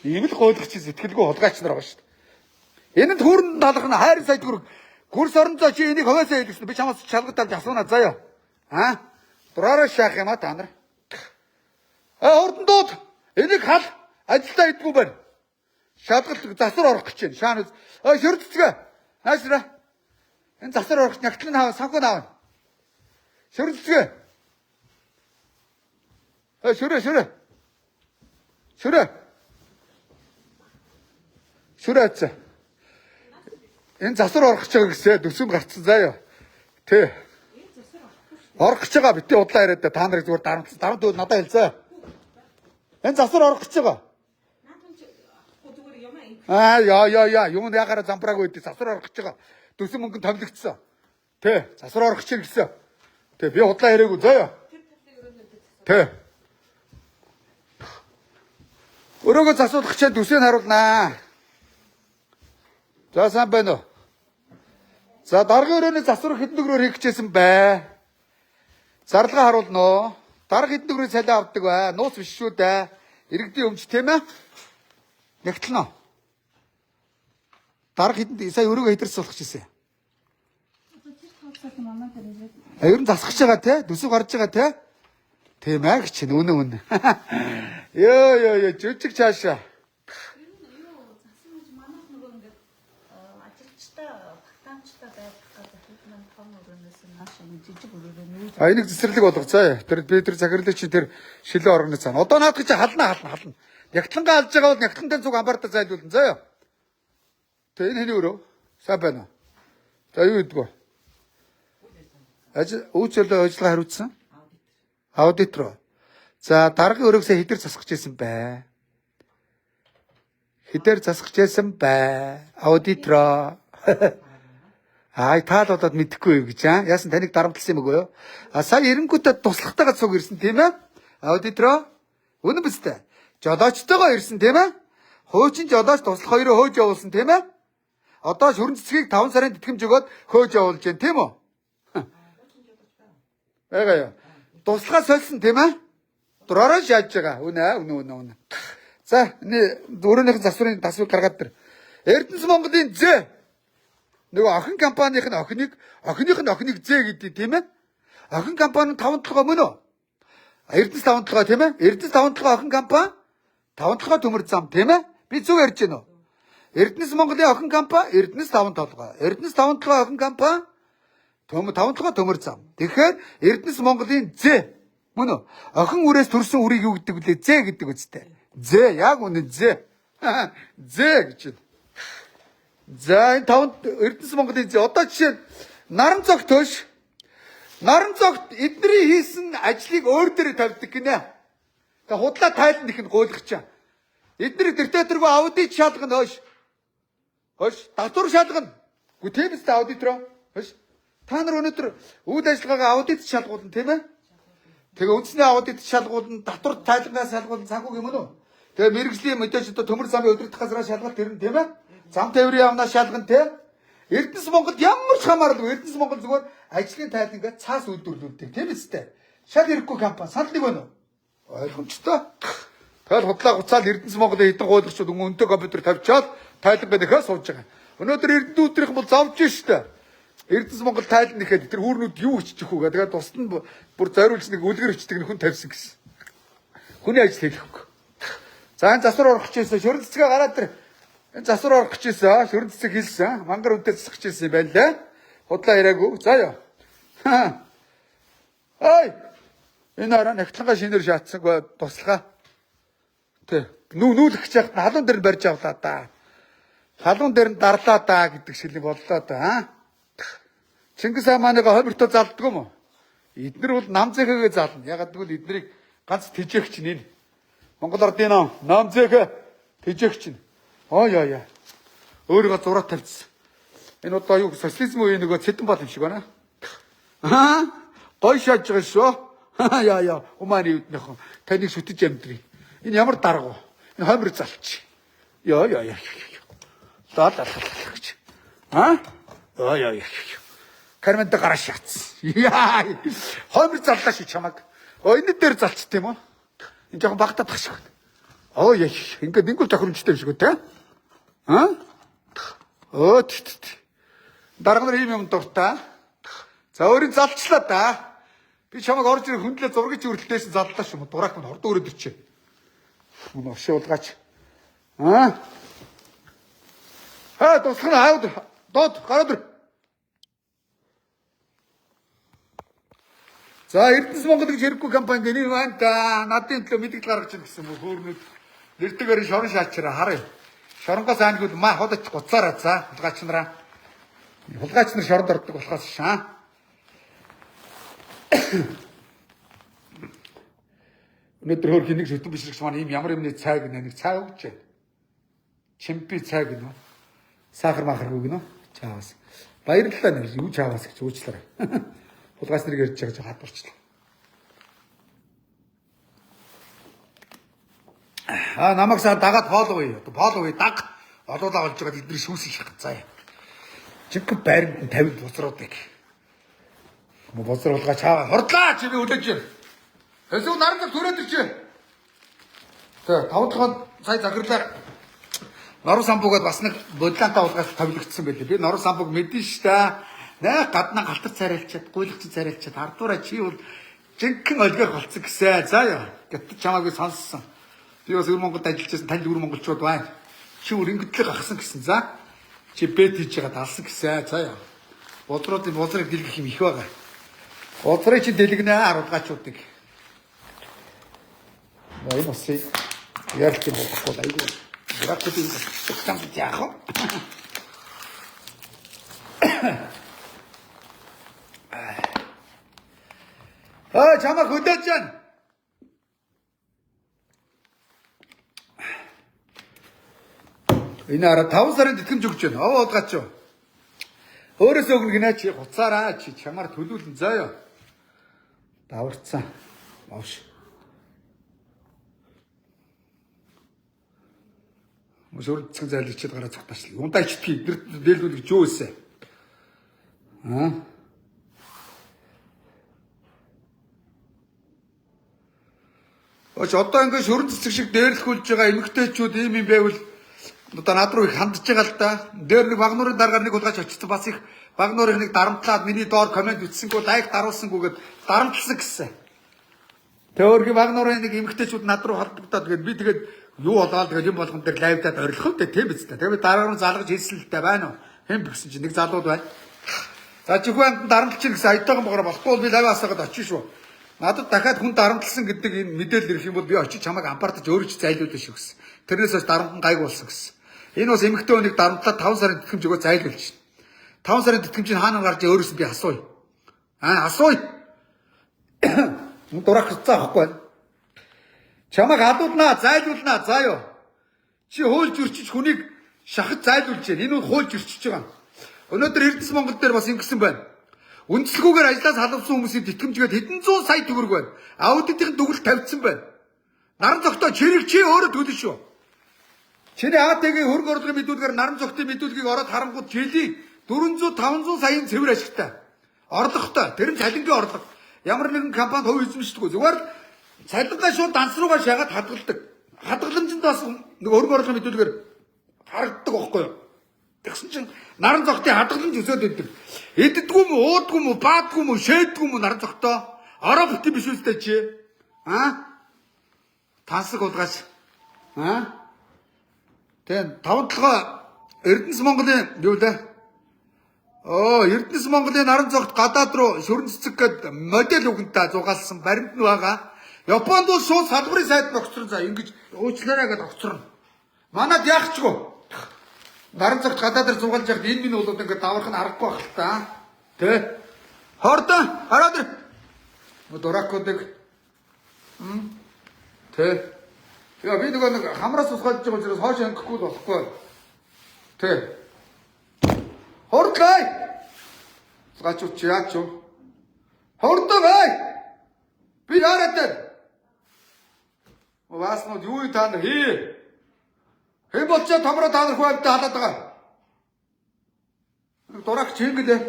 ийм л гойлгоч сэтгэлгүй хулгайч нар байгаа шүү дээ. Энэ төрн талхна хайр сая төгрөг курс орон зоо чи энийг хаваасаа хэлсэн. Би чамаас чалгад тавьж асуунаа заяа. Дураараа шаах юм та нар. Хурдандууд энийг хал ажилдаа идэггүй байна. Шалгалт засвар орох гэж байна. Шаанаас шүрдцгээ. Наашра. Энэ засвар орох нягтлын хаа санхүү наавна. Шүрдцгээ. Шүрээц. Энэ засвар орох гэж байгаа гэсэн төсөм гарцсан заяа. Тэ. Орох гэж байгаа битээ удлаа яриад та нарыг зүгээр дарамт надад хэлцээ. Энэ засвар орох гэж байгаа. Яа. Юунд ягараа замбрааг үйдээ засвар орох гэж байгаа. Төсөм мөнгө томилогдсон. Тэ. Засвар орох гэж гэсэн. Тэ. Би удлаа яриаггүй заяа. Тэ. Өрөөгөө засуулах гэж төсөөнд харуулнаа. За сайн байна уу? За даргын өрөөний засвар хэдэн төгрөгөөр хийх гэжсэн бай. Зарлага харуулнаа. Дарга хэдэн төгрөгийн цалин авдаг бай. Нууц биш шүү дээ. Иргэдийн өмч тийм ээ. Нягтлана. Дарга хэдэн сая өрөөгөө хэтэрс болох гэсэн. Ер нь засах гэж байгаа те. Төсөв гарч байгаа те. Тийм ээ гэж чинь үнэн. Ёо жижиг цаашаа. Энийг цэцэрлэг болгоцоо. Тэр би тэр захирлыг чи тэр шилээ оргоны цаана. Одоо наад гэж хална. Нягтлангаа алж байгаа бол нягтлантай зүг амбартаа зайлуулна заяа. Тэ энэ хэний өрөө? Сайн байна уу? За юу гэдгөө? Үйлчлэл ажиллагаа хариуцсан? Аудитор. За даргын өрөөсөө хідэр засах гэжсэн бай. Хідэр засах гэжсэн бай. Аудитор. Таал болоод мэдэхгүй юу гэж яасан таныг дарамтлсан юм уу? Сая эренгүүтээ туслахтайгаа цуг ирсэн тийм ээ? Аудитор. Үнэн биз дээ? Жолоочтойгоо ирсэн тийм ээ? Хуучин жолооч туслах хоёроо хөөж явуулсан тийм ээ? Одоо шүрэн цэцгийг 5 сарын тэтгэмж өгөөд хөөж явуулж байна, тийм үү? Байгаа юу? Туслахаа сольсон тийм ээ? Дураараа шааж байгаа. Үнэ. За, өөрөөнийх засварын тасвар гаргаад тэр. Эрдэнэс Монголын зэ. Нөгөө охин компанийн охиных зэ гэдэг тийм ээ? Охин компани 5-7 мөн үү? Эрдэнэс 5-7 тийм ээ? Эрдэнэс 5-7 охин компани 5-7 төмөр зам тийм ээ? Би зөв ярьж байна уу? Эрдэнэс Монголын охин компани Эрдэнэс 5-7. Эрдэнэс 5-7 охин компани 5-7 төмөр зам. Тэгэхээр Эрдэнэс Монголын зэ мөн үү? Охин үрээс төрсөн үрийг юу гэдэг вүлээ? Зэ гэдэг үстэй. Зэ яг үнэ зэ. Зэ гэж. За энэ 5 Эрдэнэс Монголын зэ одоо жишээ наран цогт төш. Наран цогт эдний хийсэн ажлыг өөр дээр тавьдаг гинэ. Тэгээ худлаа тайланд их нь гуйлах чаа. Эдний директоргүй аудит шалгана хөөш. Хөөш татвар шалгана. Гү тийм үстэй аудитро. Хөөш. Та нар өнөөдөр үйл ажиллагаагаа аудит шалгуулна тийм ээ? Тэгээ үндэсний аудит шалгуулна, татвар тайлангаас шалгуулна, санхүү юм уу? Тэгээ мэрэгжлийн мэдээж одоо төмөр замын өдөрт газраа шалгалт ирнэ тийм ээ? Зам тээврийн явнаа шалгана тийм ээ? Эрдэнэс Монгол ямар ч хамааралгүй. Эрдэнэс Монгол зүгээр ажлын тайлангаа цаас үйлдвэрлэдэг тийм ээ? Шал ирэхгүй компани санал нэг байна уу? Ойлгомжтой. Тэгэл худлаа гуцаал Эрдэнэс Монголын хэдэн гуйлагчид өнөөнтэй компьютер тавьчаад тайлангаа нэхээ сууж байгаа. Өнөөдөр Эрдэнэ өдрийнх бол зовж штэ. Эрдэнэс Монгол тайлан нэхэд тэр хүүрнүүд юу өччих вэ гэдэг. Тэгээд тусад нь бүр зориулж нэг үлгэр өчтөг нөхөн тавьсан гэсэн. Хүний ажил хийхгүй. За энэ засвар орох гэжсэн шөрөн цэцгээ гараад тэр энэ засвар орох гэжсэн шөрөн цэцэг хэлсэн. Мангар үдээ цэцэх гэжсэн юм байна лээ. Худлаа ирээгүй. За ёо. Ай. Энэ араа нахтлангаа шинээр шаатсангүй туслахаа. Тэ. Нүүлэх гэж яхад халуун дээр нь барьж авлаа да. Халуун дээр нь дарлаа да гэдэг шиг боллоо да. Чингис хаан манайга хомиртоо залддаг юм уу? Эднэр бол намзэхэгээ зална. Ягаад гэвэл эднийг ганц тэжээгч нэ. Монгол Ардын намзэхэ тэжээгч нь. Яа. Өөрийгөө зураг тавьчихсан. Энэ одоо юу социализм үеийн нөгөө цэдэн бол юм шиг байна. Гой шааж байгаа шүү. Яа. Умааны үднийх таныг шүтэж амьдрий. Энэ ямар дарга вэ? Энэ хомир залч. Яа. Даа гэж. Яа. Кармент гараа шатс. Яа. Хомир заллаа шүү чамаг. Энэ дээр залцт юм уу? Энэ жоохон багтаад тах шиг байна. Яа. Ингээд нэггүй тохиромжтой юм шиг үү те? Дарга нар ийм юм дуртай. За өөрийн залчлаа да. Би чамайг орж ирэх хүндлээ зургийг үрдэлтэйсэн заллаа шүү. Дурак минь хордоо өрөөд ирчээ. Мөн ушуулгаач. Тусгана хавд. Дод гараад ир. За Эрдэнэс Монгол гэж хэрэггүй компани гэнэ байна да. Надын төлөө мэдээлэл гаргаж ирэх гэсэн мөн хөөрнөд нэртэйгээр шорон шаачраа харъя. Шоронгоос аангууд маа ходоч гуцаараа за хулгайч нар шоронд ордог болохоос шаа. Өнөөдөр хөр хэнийг шүтэн бишрэгч маань ийм ямар юмны цайг нэг цай өгч байна. Чимпи цай гэнэ үү? Сахар махаргүй гэнэ үү? Чаавас. Баярлалаа нэр юу чаавас гэж уучлаарай. Хулгайч нарыг ярьж байгаа хадварчлаа. Намайг саа дагаад фоллоуи даг олоолаа болж байгаа эдгээр шүүсийг шахах заа. Жинхэнэ байранд 50 бузруудыг. Бузар хулгайч чааваа хордлаа чи би үлээж байна. Эсвэл наран төрөөд ирчээ. За 5 дахь сая захирлаар Нору самбуугаад бас нэг бодлаантаа улгаас тавилагдсан байлээ. Би Нору самбууг мэдэн штэ. Наа гаднаа галтар царайлчаад, гуйлагч царайлчаад ардуураа чи бол жинхэнэ олгоор болцсон гэсэн. За яа. Гэтэл чамаагүй сонссон. Би бас өр Монголд ажиллаж байсан танд өр монголчууд байна. Чи өр ингэдлэг гахсан гэсэн. За. Чи бэт хийж байгаа талсан гэсэн. За яа. Бодруудын бозрыг дэлгэх юм их байгаа. Бодрыг чи дэлгэнэ аргаачуудыг. Энэ бас ярилт юм болохгүй айгүй. Грafтыг цогцсон яах вэ? Чамаа хөдөөж байна. Энэ араа 5 сарын тэтгэмж өгч байна. Удгаач юу? Өөрөөсөө өгнө гинэ чи хуцаараа чи чамаар төлүүлэн заяа. Даварцсан. Мовш. Шөрөн цэцгэн зайлгчид гараа цогтаачлаа. Ундаа ичдгийг дээлгүүлж юу өсөө. Оч одоо ингээд шөрөн цэцэг шиг дээрлэхүүлж байгаа эмэгтэйчүүд ийм юм байвал одоо над руу их хандж байгаа л да. Дээр нэг багнуурын дараагаар нэг улгаач очсон бас их багнуурын нэг дарамтлаад миний доор комент ütсэнгүү лайк даруулсангүйгээд дарамтлсан гэсэн. Тэөргийн багнуурын нэг эмэгтэйчүүд над руу холбогдоод тэгээд би тэгээд юу болоод тэгээд юм болгон дээр лайвдаад орилох үү тийм биз дээ. Тэгээд дараа нь залгаж хэлсэн л дээ байна уу? Хэн бгсэн чинь нэг залууд байна. За чихвэн дарамтлч гэсэн аятайхан боогоор болохгүй бол би лайв асаагаад очиж шүү. Надад дахиад хүн дарамтлсан гэдэг энэ мэдээлэл ирэх юм бол би очиж чамайг ампартаж өөрөө ч зайлуулна шүү гэсэн. Тэрнээс хойш дарамт нь гайг болсон гэсэн. Энэ бас эмэгтэй хүнийг дарамтлаад 5 сарын тэтгэмж өгөө зайлуулж шин. 5 сарын тэтгэмжийг хаана гарч өөрөөс нь би асууя. Асууя. Дурах цаа ахгүй. Чамайг адуулнаа, зайлуулнаа заа ёо. Чи хуульч өрчиж хүнийг шахаж зайлуулж байна. Энэ нь хуульч өрчиж байгаа. Өнөөдөр Эрдэнэс Монгол дээр бас ингэсэн байна. Үндслэгүүгээр ажлаас халавсан хүмүүсийн тэтгэмжгээд хэдэн зуун сая төгрөг байна. Аудитын дүгэл тавьдсан байна. Наран зогтоо чирэг чи өөрөө төлнө шүү. Чиний АТГ-ийн хөрөнгө оруулалтын мэдүүлгээр наран зогтын мэдүүлгийг ороод харангууд жилийн 400-500 саяын цэвэр ашигтай. Орлоготой. Тэр нь цалингийн орлого. Ямар нэгэн компанид хувь эзэмшдэггүй. Зүгээр л цалингаа шууд данс руугаа шагаад хадгалдаг. Хадгаламжинд бас нэг хөрөнгө оруулалтын мэдүүлгээр харагддаг байхгүй юу? Тэгсэн чинь наран зогтын хадгаламж өсөөд өгдөг. Эддгүү мө, уудгүй мө, баадгүй мө, шээдгүй мө наран зогтоо. Ороо битэн биш үстэй чи. Тансаг удгаас. Тэгээд 5-7 Эрдэнэс Монголын юу лээ? Эрдэнэс Монголын наран зогт гадаад руу шөрөн цэцэг гээд модель үгэнтэй зугаалсан баримт нь байгаа. Японд бол шууд салбарын сайд огцрон за ингэж уучлаарай гэдээ огцрон. Манад яахчгүй. Наран зогт гадаад руу зугаалж яхад энэ минь бол ингээд даварх нь харахгүй байх л та. Тэ? Хордоо хараад ир. Дуракуудыг. Тэ? Яа би нэг хамраас усгаалж байгаа учраас хоош ангихгүй болохгүй. Тэ. Хордлоо. Усгаачууч яач юу? Хордоо бай. Би яараад. Вааснууд юу та нар хий. Хэн болчоо томроо та нар хөвөвдө халаад байгаа. Дурак чингэлээ.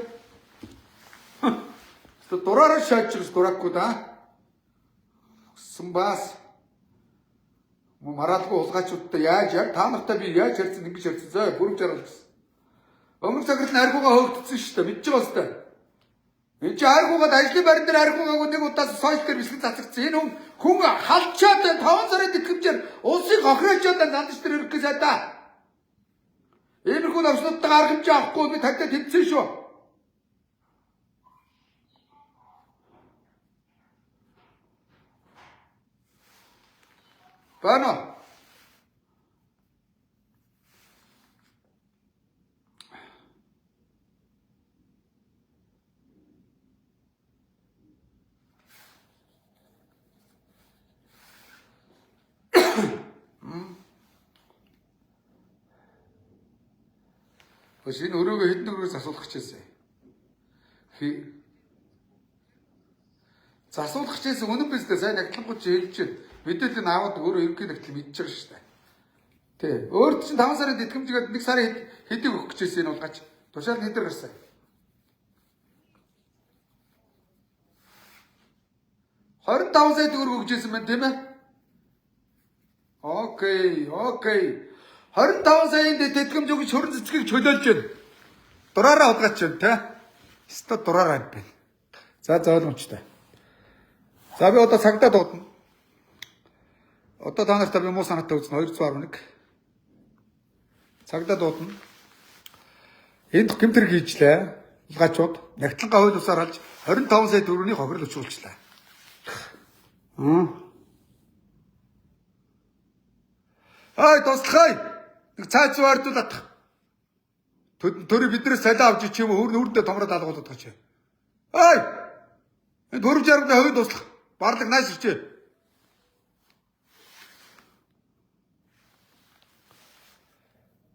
Дураараа шаачрс дуракгүй да. Сумбас. Маралгүй улгаачуудтай яаж яг та нартай би яаж ярьсан ингэж ярьсан зөө бүрж харуулсан. Өмнө цагт нь аргуугаа хөөгдсөн шүү дээ мэдчих бас та. Энд чи аргуугаад ажлын байран дээр аргуугаа нэг удаа сошиал дээр бэлтгэн цацагдсан. Энэ хүн халчаад 5 сарын тэтгэмжээр улсыг хохироочоод нандж дээр ирэх гэсэн та. Иймэрхүү навчнуудтайгаа арга хэмжээ авахгүй би тагтаа тэмцэн шүү. Бано. Бас энэ өрөөгөө хэдэн төгрөгөөс асуулах гэжсэн. За асуулах гэжсэн үнэн биз дээ сайн нагтлангууд чи хэлж чинь мэдээлэл нь аваад өөрөө ерөнхий нагтлыг мэдчихэж байгаа шүү дээ. Тий. Өөрт чинь 5 сарын тэтгэмжгээд 1 сарын хэдийг өгөх гэжсэн энэ улгаач. Тушаал нь хэдэр гарсан. $25 сая төгрөг өгчээсэн байна тийм ээ? Окей. 25 саяын тэтгэмж өгч шөрөн цэцгийг чөлөөлж байна. Дураараа удгаач байна тий. Өстө дураараа байна. За ойлгомжтой. За би одоо цагдаа дуудана. Одоо та нартай би муу санаатай үзнэ 211. Цагдаа дуудана. Энд гэмтэр хийжлээ. Улгаачууд нягтлангаа хууль усаар алж 25 сая төгрөгийн хохирол өчүүлжлээ. Туслахай. Нэг цаац вардуулах. Төрөө биднээс цалин авч чи юм үрдээ томроод алгуулдаг гэж. Энэ 460-д хувийн туслах. Барлаг нааш ирчээ.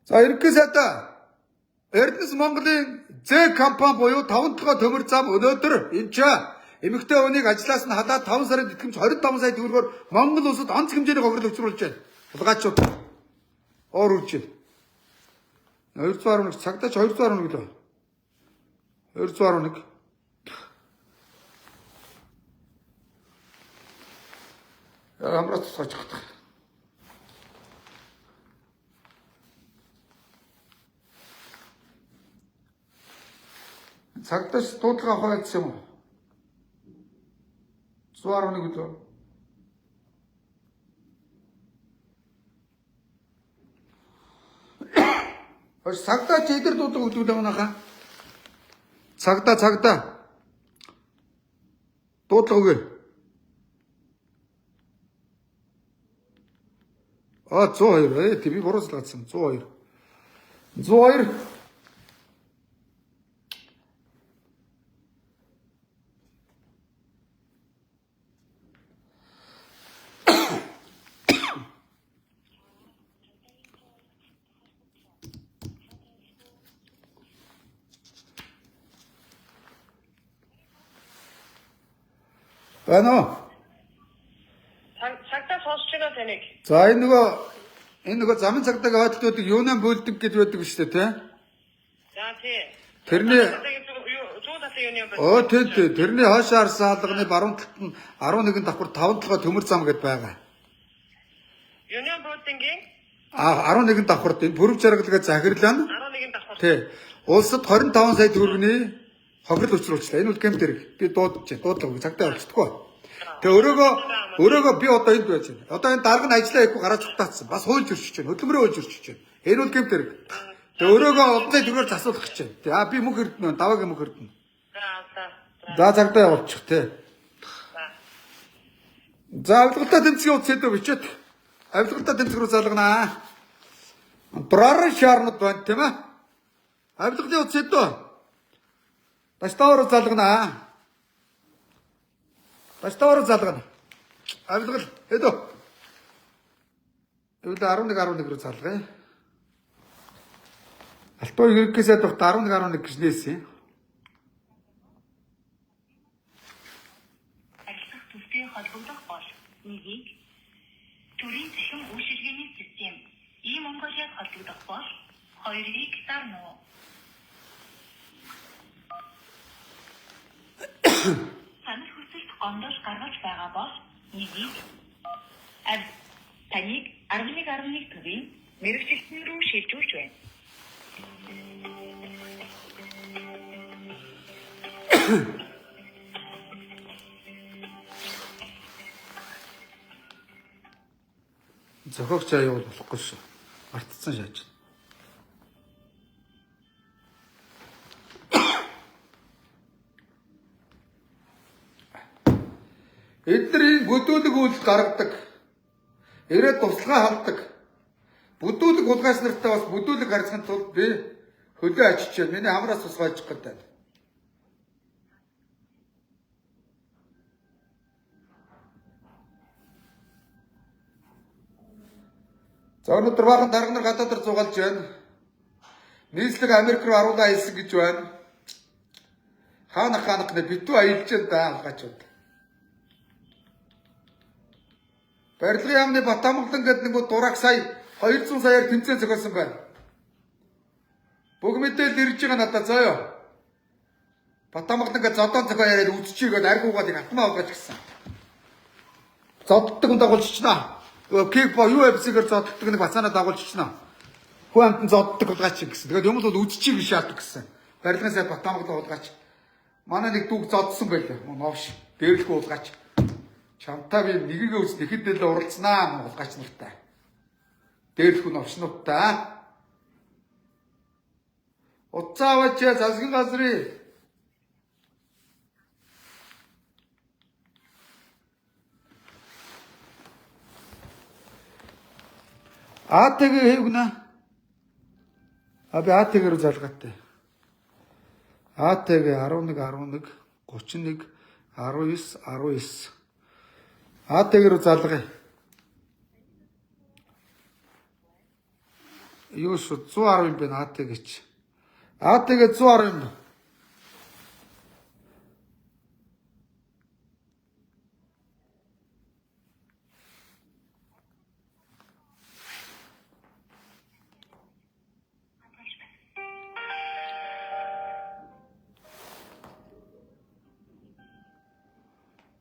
За ерөнхий сайдаа Эрдэнэс Монголын З компани буюу 5-7 төмөр зам өнөөдөр эмэгтэй хүнийг ажлаас нь халаад 5 сарын тэтгэмж 25 сая төгрөгөөр Монгол улсад онц хэмжээний хохирол учруулж байна. Улгаачууд Ор үрж байна. 211 цагдаач 211 лөө. 211. Амраа тусгаж хатах. Цагдаач дуудлага авах гэсэн юм уу? 111 лөө. Цагдаач эдэр дуудлага өгдөл байгаа. Цагдаа. Дуудлага өгөө. 102. Би буруус л гацсан. 102. 102. Байна уу? Цагтаа сонсож байгаа таныг. За энэ нөгөө замын цагдааг аваад юунаа бөлдөг гэж байдаг шүү дээ, тий? За тий. Тэрний зүүн талын юуны юм байна. тий. Тэрний хойшоо харсан хаалганы баруун талд нь 11 давхар 5 толгой төмөр зам гэдээ байгаа. Юуны буудингийн 11 давхарт энэ пүрэв жаргалгаа захирлаа нь 11 давхар. тий. Улсад 25 сая төгрөгийн хохирол учруулчлаа. Энэ бол гэмт хэрэг. Би дуудлага цагтаа болчихдоггүй. Тэгээ өөрөөгөө би одоо энд байж байна. Одоо энэ дарга нь ажиллаа хийхгүй гараж хутаацсан. Бас хуульж өрчөж байна. Хөдөлмөрөө хуульж өрчөж байна. Энэ бол гэмт хэрэг. Тэгээ өөрөөгөө олон сая төгрөгөөр засуулах гэж байна. Тэгээ би мөнх эрдэнэ, даваагийн мөнх эрдэнэ. За цагтаа явуулчих тий. За авилгалтай тэмцгийн утсаа бичээд авилгалтай тэмцэг рүү залганаа. Брар шаарнууд байна тийм ээ. Авилгалын утсаа Таштавар залгана. Авилгал хэдөө. Эвдэ 11 рүү залгая. Алтуу хэрэггээсээ дохт 11 гэж нээсэн. Ажиллах төстэй холбогдох бол нэгийг төрийн цэхэн үйлчилгээний систем Монголиад холбогдох бол 2-ыг дарна. Санал хүсэлт гомдол гаргаж байгаа бол нэгийг таныг 11 төвийн мэргэжилтэн рүү шилжүүлж байна. Зохиогч аюул болохгүй шүү. Мартцсан шааж. Эдний бүдүүлэг үйлс гаргадаг. Ирээд туслахаа халдаг. Бүдүүлэг улгаас нартай бас бүдүүлэг харьцахын тулд би хөлөө ачиж байна. Миний хамраас тусгаачих гэдэг. За өнөөдөр баахан дарга нар гадаадаар зугаалж байна. Нийслэг Америк руу аруулаа хэлсэн гэж байна. Хаанах нэ битүү аялж байна алгаачуд. Барилгын яамны Батамглан гэдэг нэг дураг сая 200 саяар тэмцээн зохиосон байна. Бүх мэдээлэл ирж байгаа надад заяа. Батамглан гэдэг зодон зохио яриад үдчихийгээд аргуугаад их атмаа болгож гисэн. Зодддаг юм дагуулчихнаа. Кикбо UFC-гэр зодддаг нэг бацаанаа дагуулчихнаа. Хүү амтан зодддаг болгаач гэсэн. Тэгээд юм бол үдчихийг шаарддаг гэсэн. Барилгын сая Батамглан болгаач. Манай нэг дүүг зодсон байлаа. Новш дээрлэхүү болгаач. Чамтаа би нэгийг үз нэхэдэл уралцнаа монголгаач нартай. Дээрлэхүү новшнуудтай. Уцаавч засгийн газрын АТГ хэвгнэ. Би АТГ-ээр залгаатай. АТГ 11 31 19 АТГ-ээр залгая. Юу шүү 110 юм байна АТГ-ч. АТГ 110 юм.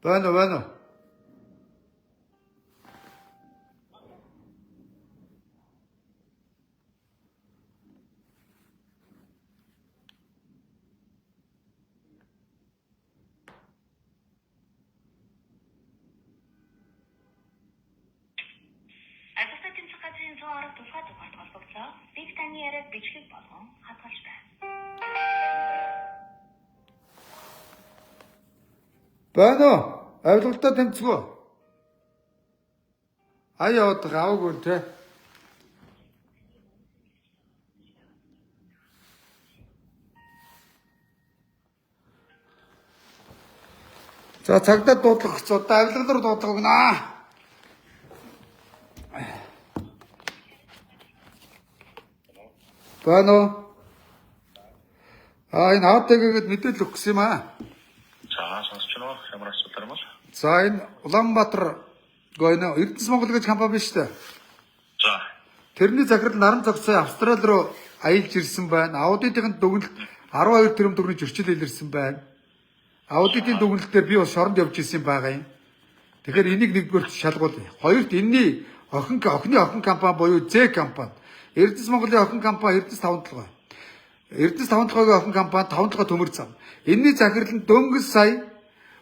Байна уу? Азертай тэмцэх газрын 100 орох тусгай дугаард холбогдлоо. Бид таны яриаг бичлэг болгон хадгалж байна. Байна уу? Авилгалтай тэмцгүү. Аяа одоо аваагүй те. За цагдаа дуудлах гэж одоо авилгалаар дуудлах гэнэ. Байна уу? Энэ аутагээд мэдээлэл өгөх гэсэн юм аа. За, сонсч байна уу? Ямар асуудал юм бол? За энэ Улаанбаатар гойно Эрдэнэс Монгол гэж компани биш үү? За, Тэрний захирал наран зогсоо Австрали руу аялж ирсэн байна. Аудитын дүгнэлт 12 тэрбум төгрөгийн зөрчил илэрсэн байна. Аудитын дүгнэлтээр би бас шоронд явж ирсэн байгаа юм. Тэгэхээр энийг нэгдүгээр шалгуулъя. Хоёрт энэний охины охин компани буюу З компани. Эрдэнэс Монголын охин компани Эрдэнэс 5 Эрдэнэс 5-гийн охин компани 5 төмөр зам. Энэний захирал нь дөнгөж сая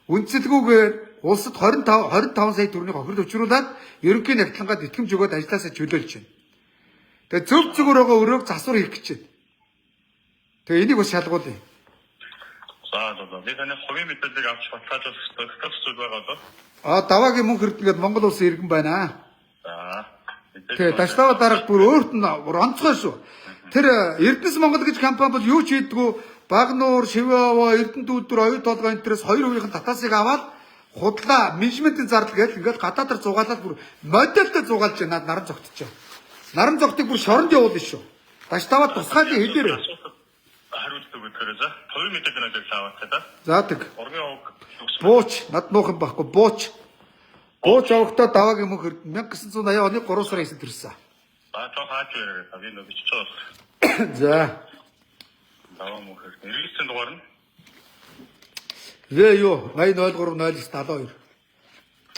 үнцэлгүйгээр улсад 25 сая төгрөгийн хохирол учруулад ерөнхий нягтлангаад итгэмж өгөөд ажилласаа чөлөөлж байна. Тэгээ зөв зүгээр байгаа өрөөг засвар хийх гэж байна. Тэгээ энийг бас шалгуулъя. за. Би таны хувийн мэдээллийг авч баталгаажуулах хэрэгтэй зүйл байгаа доо. Даваагийн мөнгө хэрдгээд Монгол улсын иргэн байна. За. Тэгээ Даштава дарга бүр өөрт нь онцгой шүү. Тэр Эрдэнэс Монгол гэж компани бол юу ч хийдгүү Багнуур, Шивэава, Эрдэнэтүүдэр, оюут толгой энтрээс 2%-ийн татаасыг аваад худлаа менежментийн зардал гэж ингээд гадаадаар зугаалаад бүр модельтэй зугаалж байна. Наран зогтчихоо. Наран зогтыг бүр шоронд явуулна шүү. Даштава тусгайлын хэлээр. Хариулт өгөхөөр за. Хувийн мэдээлэл авах гэдэг. За тэг. Ургийн овг Бууч над нуухан байхгүй бууч. Бууч авахтаа даваагийн мөнх 1980 оны 3 сарын 9-нд төрсөн. За, тоо хаач яриад би нэг бичиж байгаа. За. Даваа мөхөр. Иргэсэн дугаар нь Юу 80030972.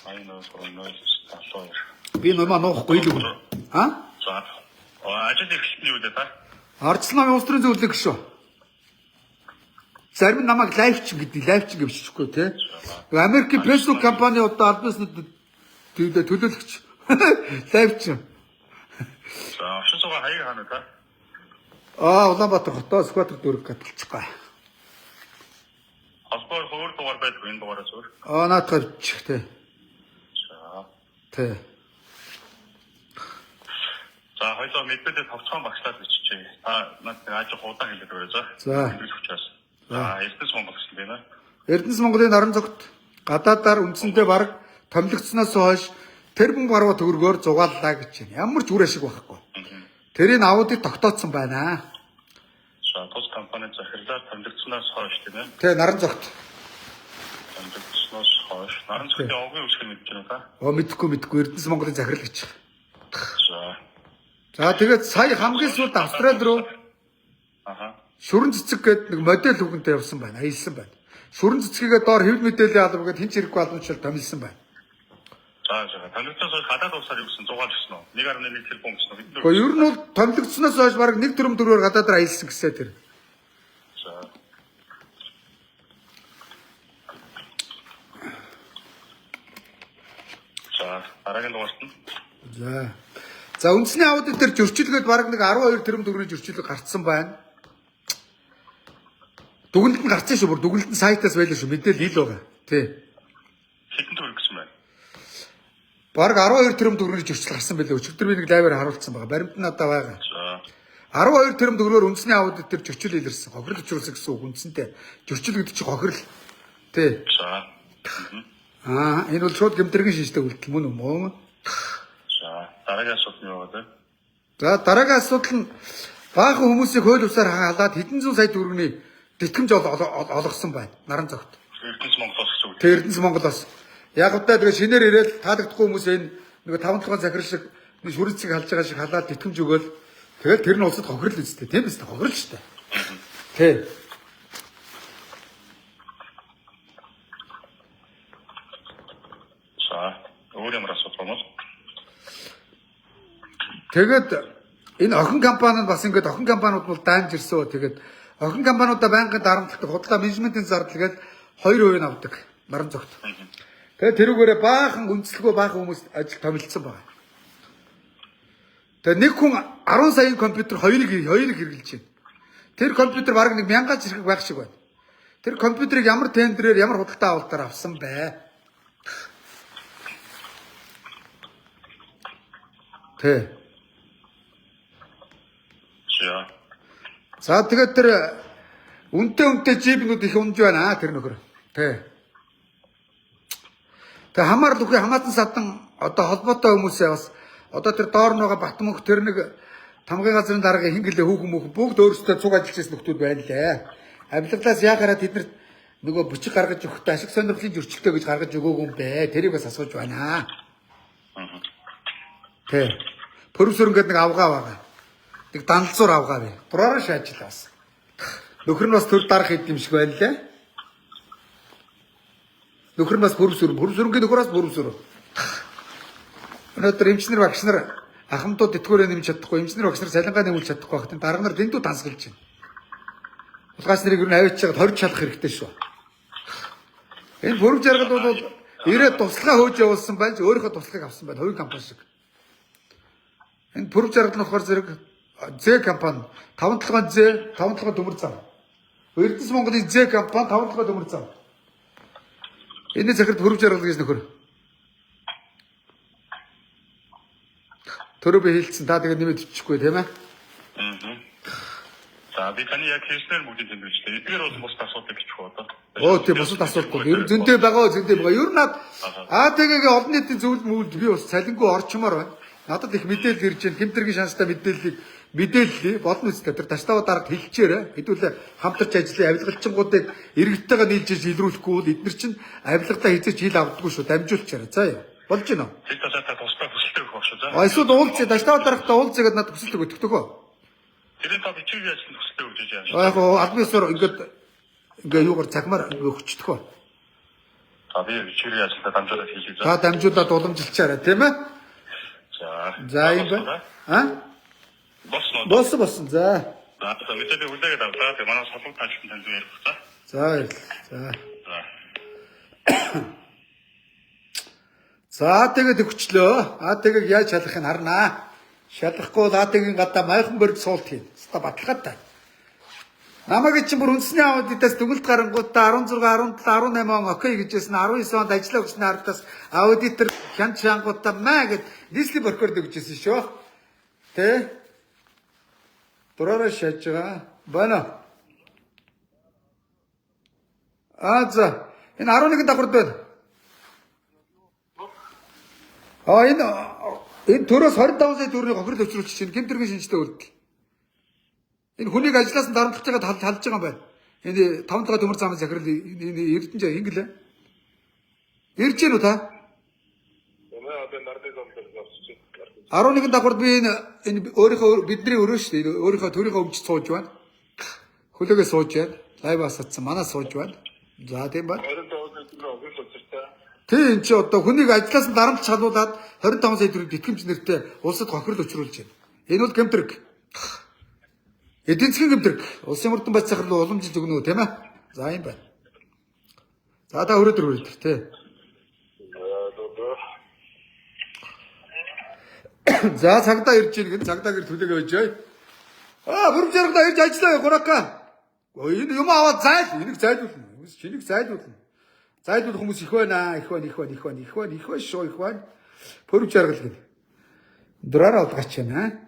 80030972. Би нумаа нуухгүй л үү? А? За. Ажил эхлэлтний үед та. Ардсан намын улс төрийн зөвлөлт шүү. Зарим нь намайг лайвчин гэдэг гэвчихгүй те. Америкийн Facebook компани одоо албаснууд төлөөлөгч. Лайвчин. За, авшин суугаа хаяг хаана та? Улаанбаатар хотоо скватер дөрөв гаталчихгүй. Холбоор өөр дугаар байдгүй энэ дугаараас өөр. Наадхаар бичих те. За. Тэ. За, хоёлоо мэдээлэл тогтоон багшлаад биччихье. Та над ааж удаан хэлээд өгөө за. За. За, Эрдэнэс Монгол гэсэн байна. Эрдэнэс Монголын наран зогт гадаадаар үндсэндээ бараг томилогдсноос хойш тэр мөнгө баруун төгрөгөөр зугааллаа гэж байна. Ямар ч үр ашиг байхгүй. Тэрийг аудит тогтооцсон байна. За, тус компани захирлаар томилогдсноос хойш тийм ээ. Тэ наран зогт. Томилогдсноос хойш наран зогтын овгийн үсгийг мэдэж байна та. Мэдхгүй Эрдэнэс Монголын захирал гэж. За. За тэгээд сая хамгийн сүүлд Австрали руу шүрэн цэцэг гэдэг нэг модель үгэнтэй явсан байна. Аялсан байна. Шүрэн цэцгийгээ доор хэвлэл мэдээллийн алба гэдэг хин ч хэрэггүй албанчлал томилсон байна. За, томилогдсноос гадаад улсаар юу гэсэн зугаалж гисэн үү? 1.1 тэрбум гэсэн үү? Гэхдээ ер нь бол томилогдсноос хойш бараг 1 тэрбум төгрөгөөр гадаадаар аялсан гэсэн тэр. За. За, дараагийн дугаарт нь. За үндэсний аудит дээр зөрчилгээд бараг нэг 12 тэрбум төгрөгийн зөрчил гарцсан байна. Дүгнэлт нь гарсан шүү. Бүр дүгнэлт нь сайтаас байлаа шүү. Мэдээлэл ил байгаа. Тий. Хэдэн төгрөг гэсэн байна? Бараг 12 тэрбум төгрөгийн зөрчил гарсан байлаа. Өчигдөр би нэг лайваар харуулсан байгаа. Баримт нь одоо байгаа. За. 12 тэрбум төгрөгөөр үндэсний аудит дээр зөрчил илэрсэн. Хохирол учруулсан гэсэн үг үндсэндээ. Зөрчил гэдэг чинь хохирол. Тий. За. Энэ бол шууд гэмтэргийн шинжтэй үйлдэл мөн үү? За, дараагийн асуудал нь юу вэ? За дараагийн асуудал нь баахан хүмүүсийг хууль бусаар халаад хэдэн зуун сая төгрөгийн тэтгэмж олгосон байна. Наран зогт. Эрдэнэс Монголоос гэж үг. Эрдэнэс Монголоос. Яг удаа тэгээ шинээр ирээд таалагдахгүй хүмүүс энэ нэг 5-7 захирал шиг нэг шүрэнцэг халж байгаа шиг халаад тэтгэмж өгөөл тэгэл тэр нь улсад хохирол үстэй. Тийм биз дээ хохирол шүү дээ. Тий. Тэгээд энэ охин компанид бас ингээд охин компаниуд бол даамж ирсэн. Тэгээд охин компаниудаа байнгын дарамтлагдаг худлаа менежментийн зардал гээд 2% нь авдаг баран зогт. Тэгээд тэрүүгээрээ баахан үндэслэгөө баахан хүмүүс ажил томилдсон байна. Тэгээд нэг хүн 10 саяын компьютер хоёрыг хэрэглэж байна. Тэр компьютер бараг 1000 зэрэг байх шиг байна. Тэр компьютерыг ямар тендерээр ямар худалдаа авалтаар авсан бэ? Тэ. За тэгээд тэр үнтэй жибнүүд их унж байна тэр нөхөр. Тэ. Тэгээ хамаар лүхий хамаатан садан одоо холбоотой хүмүүсээ бас одоо тэр доор нөгөө Батмөнх тэр нэг тамгын газрын дараагийн хингэлээ хүүхэн мөхөн бүгд өөрсдөө цуг ажиллаж байсан нөхдүүд байна лээ. Авилгалаас яагаад тэднэрт нөгөө бүчиг гаргаж өгөхдөө ашиг сонирхлын зөрчилтэй гэж гаргаж өгөөгүй юм бэ? Тэрийг бас асууж байна. Тэ. Пөрөвсөр ингээд нэг авгаа байгаа. Нэг даналзуур авгаа бай. Дураараа шаажлаа бас. Нөхөр нь бас төр дарах хэд юм шиг байна лээ. Нөхөр нь бас пөрөвсөрөнгийн нөхөрөөс пөрөвсөр. Өнөөдөр эмчнэр багш нар ахмадууд итгэврээ нэмж чадахгүй, эмчнэр багш нар цалингаа нэмүүлж чадахгүй байхад дарга нар дэндүү тансгалж байна. Улгаас нарыг юу аваач чагаад хорж чадах хэрэгтэй шүү. Энэ пөрөв жаргал бол ирээд туслахаа хөөж явуулсан байж өөрийнхөө туслахыг авсан байна. Хувийн компани шиг. Энэ пөрөв жаргал нь болохоор зэрэг З компани 5-7 З 5-7 төмөр зам. Эрдэс Монголын З компани 5-7 төмөр зам. Энэ захирал пөрөв жаргал гэж нөхөр. Төрөв хэлсэн та тэгээд нэмээд өччихгүй тийм ээ. За би таны яг хэлснээр бүгдийг тэмдэглэжлээ. Эдгээр бол бус асуудал гэж бодоо. Оо тийм бусад асуудал. Ер нь зөндөө байгаа. Ер нь АТГ-гийн олон нийтийн зөвлөлд мүүлд би бас цалингүй орчмоор байна. Надад их мэдээлэл ирж байна. Тэмдэргийн шанстай мэдээллийг болно үстэй. Тэр таштава дарга хэлчихээрээ хэдүүлээ хамтарч ажиллая. Авилгалчингуудыг иргэдтэйгээ нийлж илрүүлэхгүй бол эдгээр чинь авилгадаа хийж хил авдаггүй шүү. Дамжуулчаарай. За яа. Болж байна уу? Тэд талаатаа тусдаа хүсэлтэй өгөх шүү. За. Эсвэл уулзъя. Таштава даргатаа уулзъя гэдээ надад хүсэлт өгөх төгөө. Тэрийн тав бичиг яаж хүсэлтэй өгч яаж. Яг администратор ингээд юугаар цагмаар өгчдөг ба. За би бичиг яаж дамжуулаад хийлээ. За дамжуулаад уламжилчаарай тийм ээ. За юм байна. Болсон. За. За мэдээ үлдээгээд авлаа. Тэгээ манай салбар тааштай тань ярих за. За баярлалаа. За тэгээд өгчлөө. АТГ-г яаж шалгахыг харнаа. Шалгахгүй бол АТГ-ийн гадаа майхан борд суулт хийн. Ста баталгаатай. Намайг чинь бүр үндэсний аудитаас дүгэлт гарангуудаа 16, 17, 18 он окей гэжсэн 19 онд ажиллаа өгсөний ардаас аудитор хянд шангуудаа маа гэд дисli боркорд өгчээсэн шүү. Тэ? Дураараа шааж байгаа. Байна. За. Энэ 11 давхард байна. Энэ төрөөс 25 сая төгрөгийг хохирол өчрүүлж чинь гэмтэргийн шинжтэй үлдэл. Энэ хүнийг ажлаас нь дарамтлаж байгаа талж байгаа юм байна. Энэ 5 дахь төмөр замын захирал энэ Эрдэнэ ингэлээ. Ирж гэнэ үү та? 11 давхард би энэ өөрийнхөө бидний өрөө шүү дээ. Өөрийнхөө төрийнхөө өмч сууж байна. Хөлөөгөө сууж байна. Лайв асацсан манай сууж байна. За тийм ба. Тийм чи одоо хүнийг ажлаас нь дарамтлж халуулаад 25 сая төгрөг тэтгэмж нэртэй улсад хохирол өчрүүлж байна. Энэ бол гэмтрэг. Эдийн засгийн гэмтрэг. Улсын мөрдөн бац захирал уламжилж өгнө үү тийм ээ? За юм байна. За та өрөөдөр тий. За цагдаа ирж ийн гэн цагдаа гэр төлөөгөө өжөөй. Бүрм жаргалаа ирж ажиллаа гурака. Энэ юм аваад зайл. Энийг зайлуулна. Чинийг зайлуулна. Зайлуулах хүмүүс их байна. Их байна шүү. Бүрм жаргал гэн. Дураараа олгаач байна.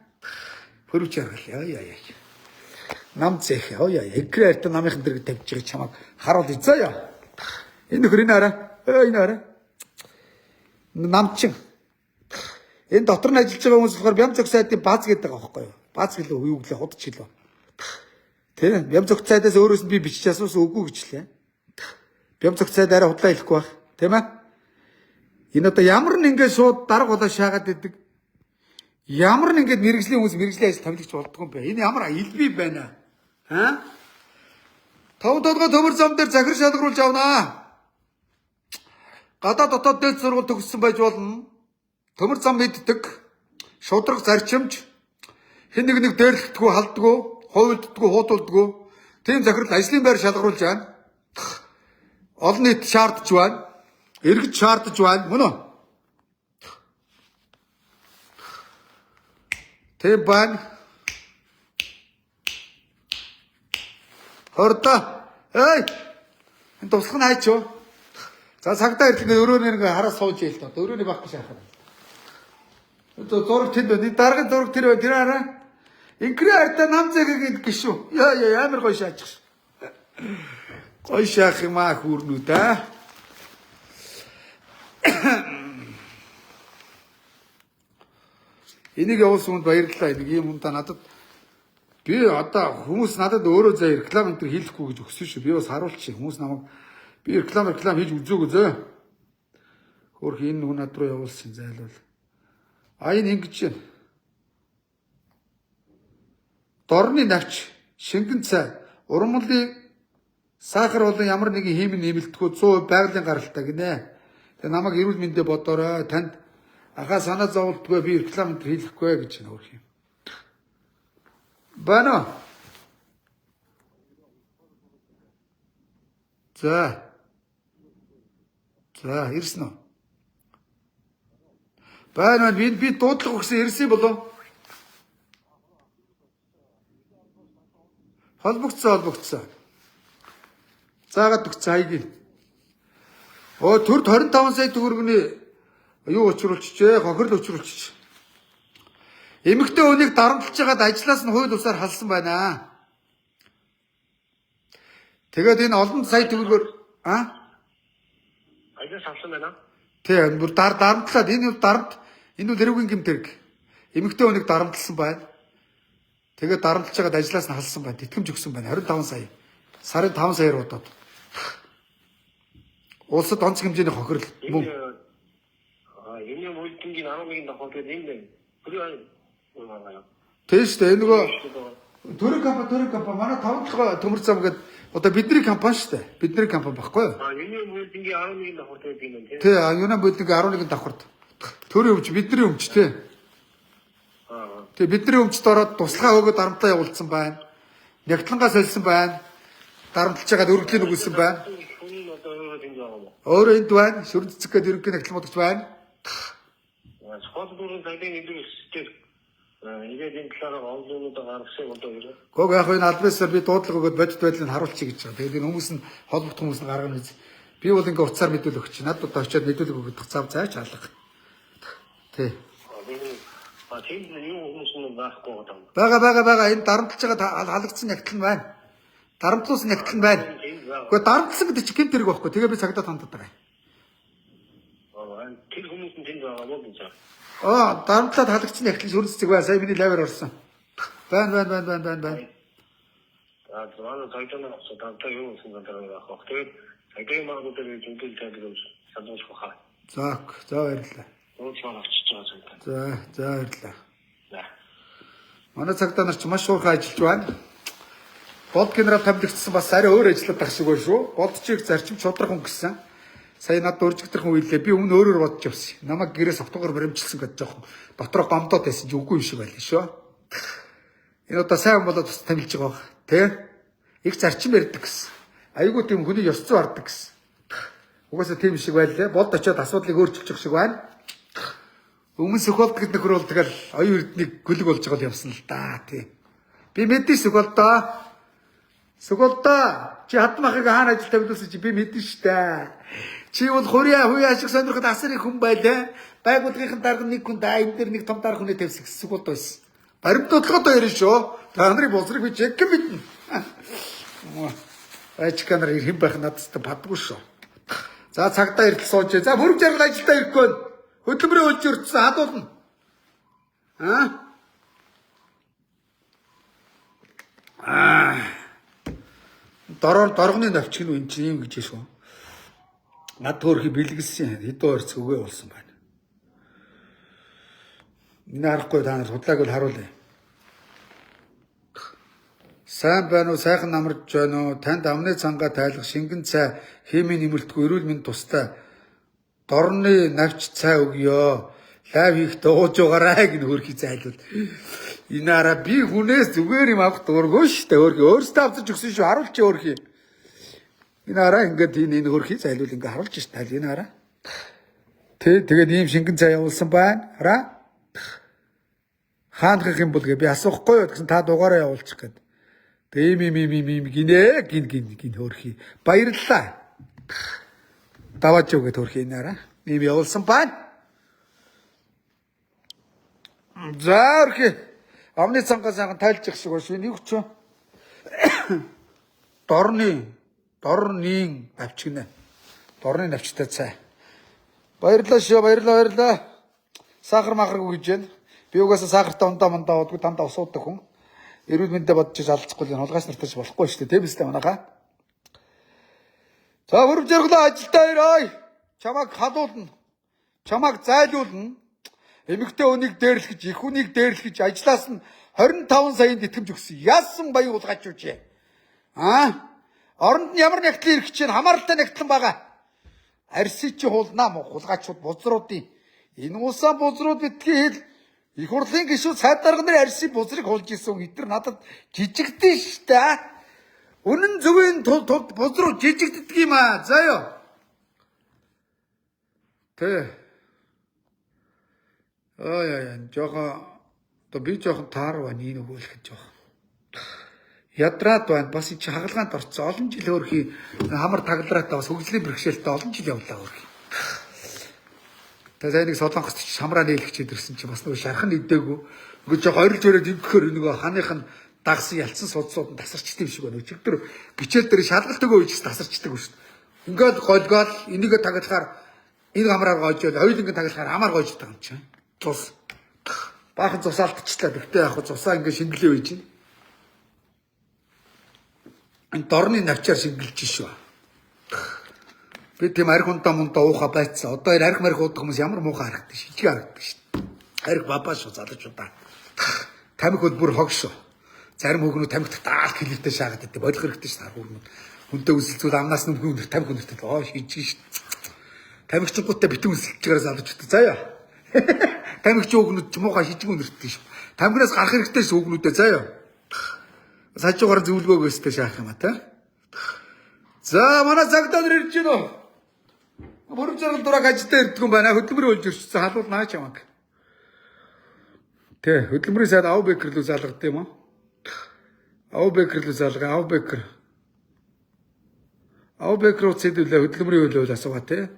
Бүрм жаргал яа. Нам зэх экрээр та намынхан дэрэг тавьж байгаа чамаг харуул изаа. Энэ нөхөр энэ арай. Намчин. Энэ дотор нь ажиллаж байгаа хүмүүс болохоор бям зөх сайдын бааз гэдэг байгаа байхгүй юу? Бааз гэлөө юу гэлээ худч гэлөө. Тэ бям зөх сайдаас өөрөөс нь би бичиж асуусан үгүй гэжлээ. Бям зөх сайд арай худлаа хэлэхгүй байх. Тийм ээ? Энэ одоо ямар нэгэн шууд дарга болоо шаагаад идэг. Ямар нэгэн мэрэгжлийн хүмүүс мэрэгжлийн ажил томилогч болдгоо юм бэ? Энэ ямар илбий байна аа? 5 толгой төмөр зам дээр захир шалгаруулж авнаа. Гадаа дотоод дээд сургууль төгссөн байж болно. Төмөр зам мэддэг. шудраг зарчимж хэн нэг дээрлэхдэггүй, халддаггүй, хувилддаггүй, хуутулдаггүй. Тийм захирал ажлын байр шалгаруулж байна. Олон нийт шаардж байна. Иргэд шаардж байна. Мөн үү? Тийм байна. Хордоо. Эй! Энэ туслах нь хайч юу? За цагтаа ирлээ өрөөний ингээ хараа сууж ийл та. Өрөөний багт шахах. Зураг тэнд байна. Даргын зураг тэр байна. Тэр хараа. Инкрэ арта нам зэгийг гişүү. Яа амар гоё шаачих. Гоё шаах юм аа хүүрнүүд аа. Энийг явуулсан хүнд баярлалаа. Энийг ийм хүнтэй надад би одоо хүмүүс надад өөрөө заа реклам энэ төр хийхгүй гэж өгсөн шүү. Би бас харуулчих. Хүмүүс намайг би реклам хийж үзөөгүй зөө. Хөөх энэ хүн над руу явуулсан зайлвал. А энэ ингэж байна. Дорны навч, шингэн цай, урмлын сахар болон ямар нэгэн хиймэн нэмэлтгүй 100% байгалийн гаралтай гинэ. Тэгээ намайг эрүүл мэндэ бодоорой. Танд ахаа санаа зовлтгүй би реклам хийхгүй гэж байна өөр юм. Бана. За, ирсэн үү? Бана би дуудлага өгсөн ирсэн болов? Холбогдсон. Заагаад өгсөн хаягийг. Төрд 25 сая төгрөгийн юу учруулчихжээ? Хохирол учруулчих. Эмэгтэй хүнийг дарамтлаж байгаад ажлаас нь хууль бусаар халсан байна. Тэгээд энэ олон сая төгрөгөөр Ажил салсан байна. Тийм бүр дарамтлаад энэ бол тэрүүгийн гэмтэрэг. Эмэгтэй хүнийг дарамтлсан байна. Тэгээд дарамтлаж байгаад ажлаас нь халсан байна. Тэтгэмж өгсөн байна. 25 сая. Сарын 5 саяар удаад. Улсад онц хэмжээний хохирол мөн. Энэ үйлдвэрийн 11-ийн давхар гэдэг юм байна. Тийм шүү дээ. Энэ нөгөө төрийн компани манай 5 дахь төмөр зам гэдэг одоо бидний компани шүү дээ. Бидний компани баггүй юу? Энэ үйлдвэрийн 11-ийн давхар гэдэг юм байна. Тийм, юунаа үйлдвэрийн 11-ийн давхарт. Төрийн өмч бидний өмч тий. Тэгээ бидний өмчд ороод туслахаа өгөөд дарамтлаа явуулсан байна. Нягтлангаа солисон байна. Дарамтлаж байгаад өргөдлийн үгүйсэн байна. Өөрөө энд байна. Шүрэн цэцэг гэдэг ерөнхий нягтлан бодогч байна. Скот дөрөв цагийн нэгдүгээр систем. Тэгээд энэ талаараа онлайнуудаа гаргасан одоо юу? Гог яг энэ албасаар би дуудлага өгөөд бодит байдлыг харуулчих гэж байгаа. Тэгээд энэ хүмүүс нь холбогд хүмүүс нь гаргана биз. Би бол ингээ уцаар мэдүүлэг өгч. Надад одоо очиод мэдүүлэг өгөх зав заач алга. Тий. Тийм юу хүмүүс нь байхгүй байгаа. Бага энэ дарамтлаж байгаа халагдсан нягтлан байна. Дарамтлуулсан нягтлан байна. Гэхдээ дарамтлсан гэдэг чинь гэмт хэрэг байхгүй. Тэгээ би цагдаа тандаад байгаа. Тэр хүмүүс нь тэнд байгаа мó гэж. Дарамтлаад халагдсан нягтлан шүрэн цэцэг байна. Сая миний лавер орсон. Байна. Зураг цагдаа авсан тантаа юу гэсэн дараа яах вэ? Тэгээд цагдаа магадгүй зүйтэй тавьж санаж хаа. За баярлалаа. Уучлаарай авчиж байгаа цагдаа. За баярлалаа. Манай цагдаа нар ч маш уурхай ажиллаж байна. Болд генерал тавилагдсан бас арай өөр ажиллаад байх шиг байна шүү. Болдчийг зарчим шудрах хүн гэсэн. Сая над дөржигдэрхэн үйлээ. Би өмнө өөрөөр бодож явсан. Намайг гэрээс автогаар баримжилсан гэж жоохон дотроо гомдоод байсан ч үгүй юм шиг байлаа шүү. Энэ одоо сайн болоод бас тамилж байгаа. Тэ? Их зарчим ярьдаг гэсэн. Айгуу тийм хүний ёс зүй арддаг гэсэн. Угаасаа тийм шиг байлаа. Болд очиод асуудлыг өөрчилчих шиг байна. Өмнө Сөхөлд гэдэг нөхөр бол тэгэл оюун эрднийг гүлэг болж байгаа л явсан л да. Тий. Би мэдэн Сөхөлдөө. Чи хатмахыг хаана ажил тавьдуулсан чи би мэдэн штэ. Чи бол хуяа ашиг сонирхоод асар их хүн байлаа. Байгууллагын дарга нэг хүн энэ дэр нэг том дарга хүнээ тавьсан Сөхөлд байсан. Баримтуудлагад баярна шүү. Та нарын боловсрыг би чек мэднэ. Ажканаар хэн байх надад падгүй шүү. За цагдаа ирэл сууж. За бүрэг жаргал ажилдаа ирэхгүй. Хөдөлмөрийн хөлж өртсөн хадуулна. Доргоны навчиг нь энэ чинь юм гэж шүү. Над төөрхи бэлгэлсэн хэдэн ойрц өгөө болсон байна. Энэ харахгүй та нар худлааг бол харуулъя. Сайн байна уу? Сайхан намарч байна уу? Танд амны цангаа тайлах шингэн цай химийн нэмэлтгүй эрүүл мэнд тустай дорны навч цай өгье. Лав хийхдээ ууж байгаарай гин хөрхий зайлуул. Энэ араа би хүнээс зүгээр юм авах дургүй шүү дээ. Хөрхий өөрсдөө авчиж өгсөн шүү. Харуулж хөрхий. Энэ араа ингээд энэ хөрхий зайлуул ингээд харуулж шүү дээ. Энэ араа. Тэгээд ийм шингэн цай явуулсан байна. Хараа. Хаандах юм бол би асуухгүй юу гэсэн та дугаараа явуулчих гээд. Тэгээ ийм гинэ гин хөрхий. Баярлалаа. Даваач юу гэд хөрхий энэ араа. Ийм явуулсан байна. За хөрхий. Амны цангаас сайхан тайлж их шиг ба шинийг ч. Дорны навчгнэ. Дорны навчтай цай. Баярлалаа шүү, баярлалаа. Сахар махаргүй гэж байна. Би угаасаа сахартай ундаа удгүй дандаа усуудаг хүн. Эрүүл мэндэ бодчих алдчихгүй энэ хулгайч нартаж болохгүй шүү дээ. Тэбэстэй манайхаа. За хөрөв жаргалаа ажилдаа ирээ. Чамайг халуулна. Чамайг зайлуулна. Эмэгтэй хүнийг дээрлэж, их хүнийг дээрлэж ажлаас нь 25 саянд итгэмж өгсөн. Яасан баян хулгайчууч ээ. Оронд нь ямар нэгтлэн ирэх чинь хамааралтай нэгтлэн байгаа. Арсыг чи хуулнаа мó хулгайчууд бузруудын. Энэ усаа бузрууд битгий хэл их хурлын гишүүд сайд дарга нар арсыг бузрыг хулж исэн. Эдгээр надад жижигдэн штэ. Үнэн зөвийн тулд бузруу жижигддэг юм аа. За ёо. Жохо то би жоохон таарва нэг өгөөлөх жоох. Ядраад байна. Бас чи хагалгаанд орцсон. Олон жил хөрхий хамар таглараатай бас хөгжлийн бэрхшээлтэй олон жил явлаа хөрхий. Тэгээ нэг солонгост ч хамраа нээлгчээд ирсэн чи бас нөгөө шархан идээгүй. Нөгөө жоох орилж өрөөд ивдэхээр нөгөө ханых нь дагсан ялцсан судсууд нь тасарчдаг юм шиг байна. Өчигдөр бичээл дээр шалгалт өгөө үеч тасарчдаг юм шүү дээ. Ингээд гольгоол энийгээ таглахаар энэ хамраар гоожоод хоёуланг таглахаар хамаар гоождаг юм чинь. Цус. Баахан цусаалтчлаа. Тэгтээ яг цусаа ингээд шингэлээ үйж байна. Энэ дорны навчаар шингэлж шүү. Би тийм арх ундаа ууха байцсан. Одоо энэ арх марх уудаг хүмүүс ямар муухай харагддаг шижиг харагддаг шүү. Арх бабаа шүү залуучуудаа. Тамхи бол бүр хог шүү. Зарим хүүхнүүд тамхи даалт хэлэлтэй шаагаад байдаг. Болох хэрэгтэй шүү. Хүүхнүүд хүнтэй үсэлцүүл амнаас нөмхөн өндөр тамхи өнөртэй. Шижиг шүү. Тамхичгуудтай битэн үсэлчгээрээ залуучуудаа заяа. Тамхич хүүхнүүд ч муухай шижиг өнөртэй шүү. Тамхинаас гарах хэрэгтэй шүү хүүхнүүдээ заяа. Сажуугаар зөвлгөөгөөстэй шаах юм а та. За манай цагтаа ирж гинөө. Бүрв жаргал дураг ажилдаа ирдэг юм байна. Хөдөлмөрийн үйлж өрчсөн халуул наач ямаг. Хөдөлмөрийн сайд Ав Бекер рүү залгад юм аа. Ав Бекер рүү залгаа. Ав Бекер үцэдүүлээ хөдөлмөрийн үйл асуугаа те.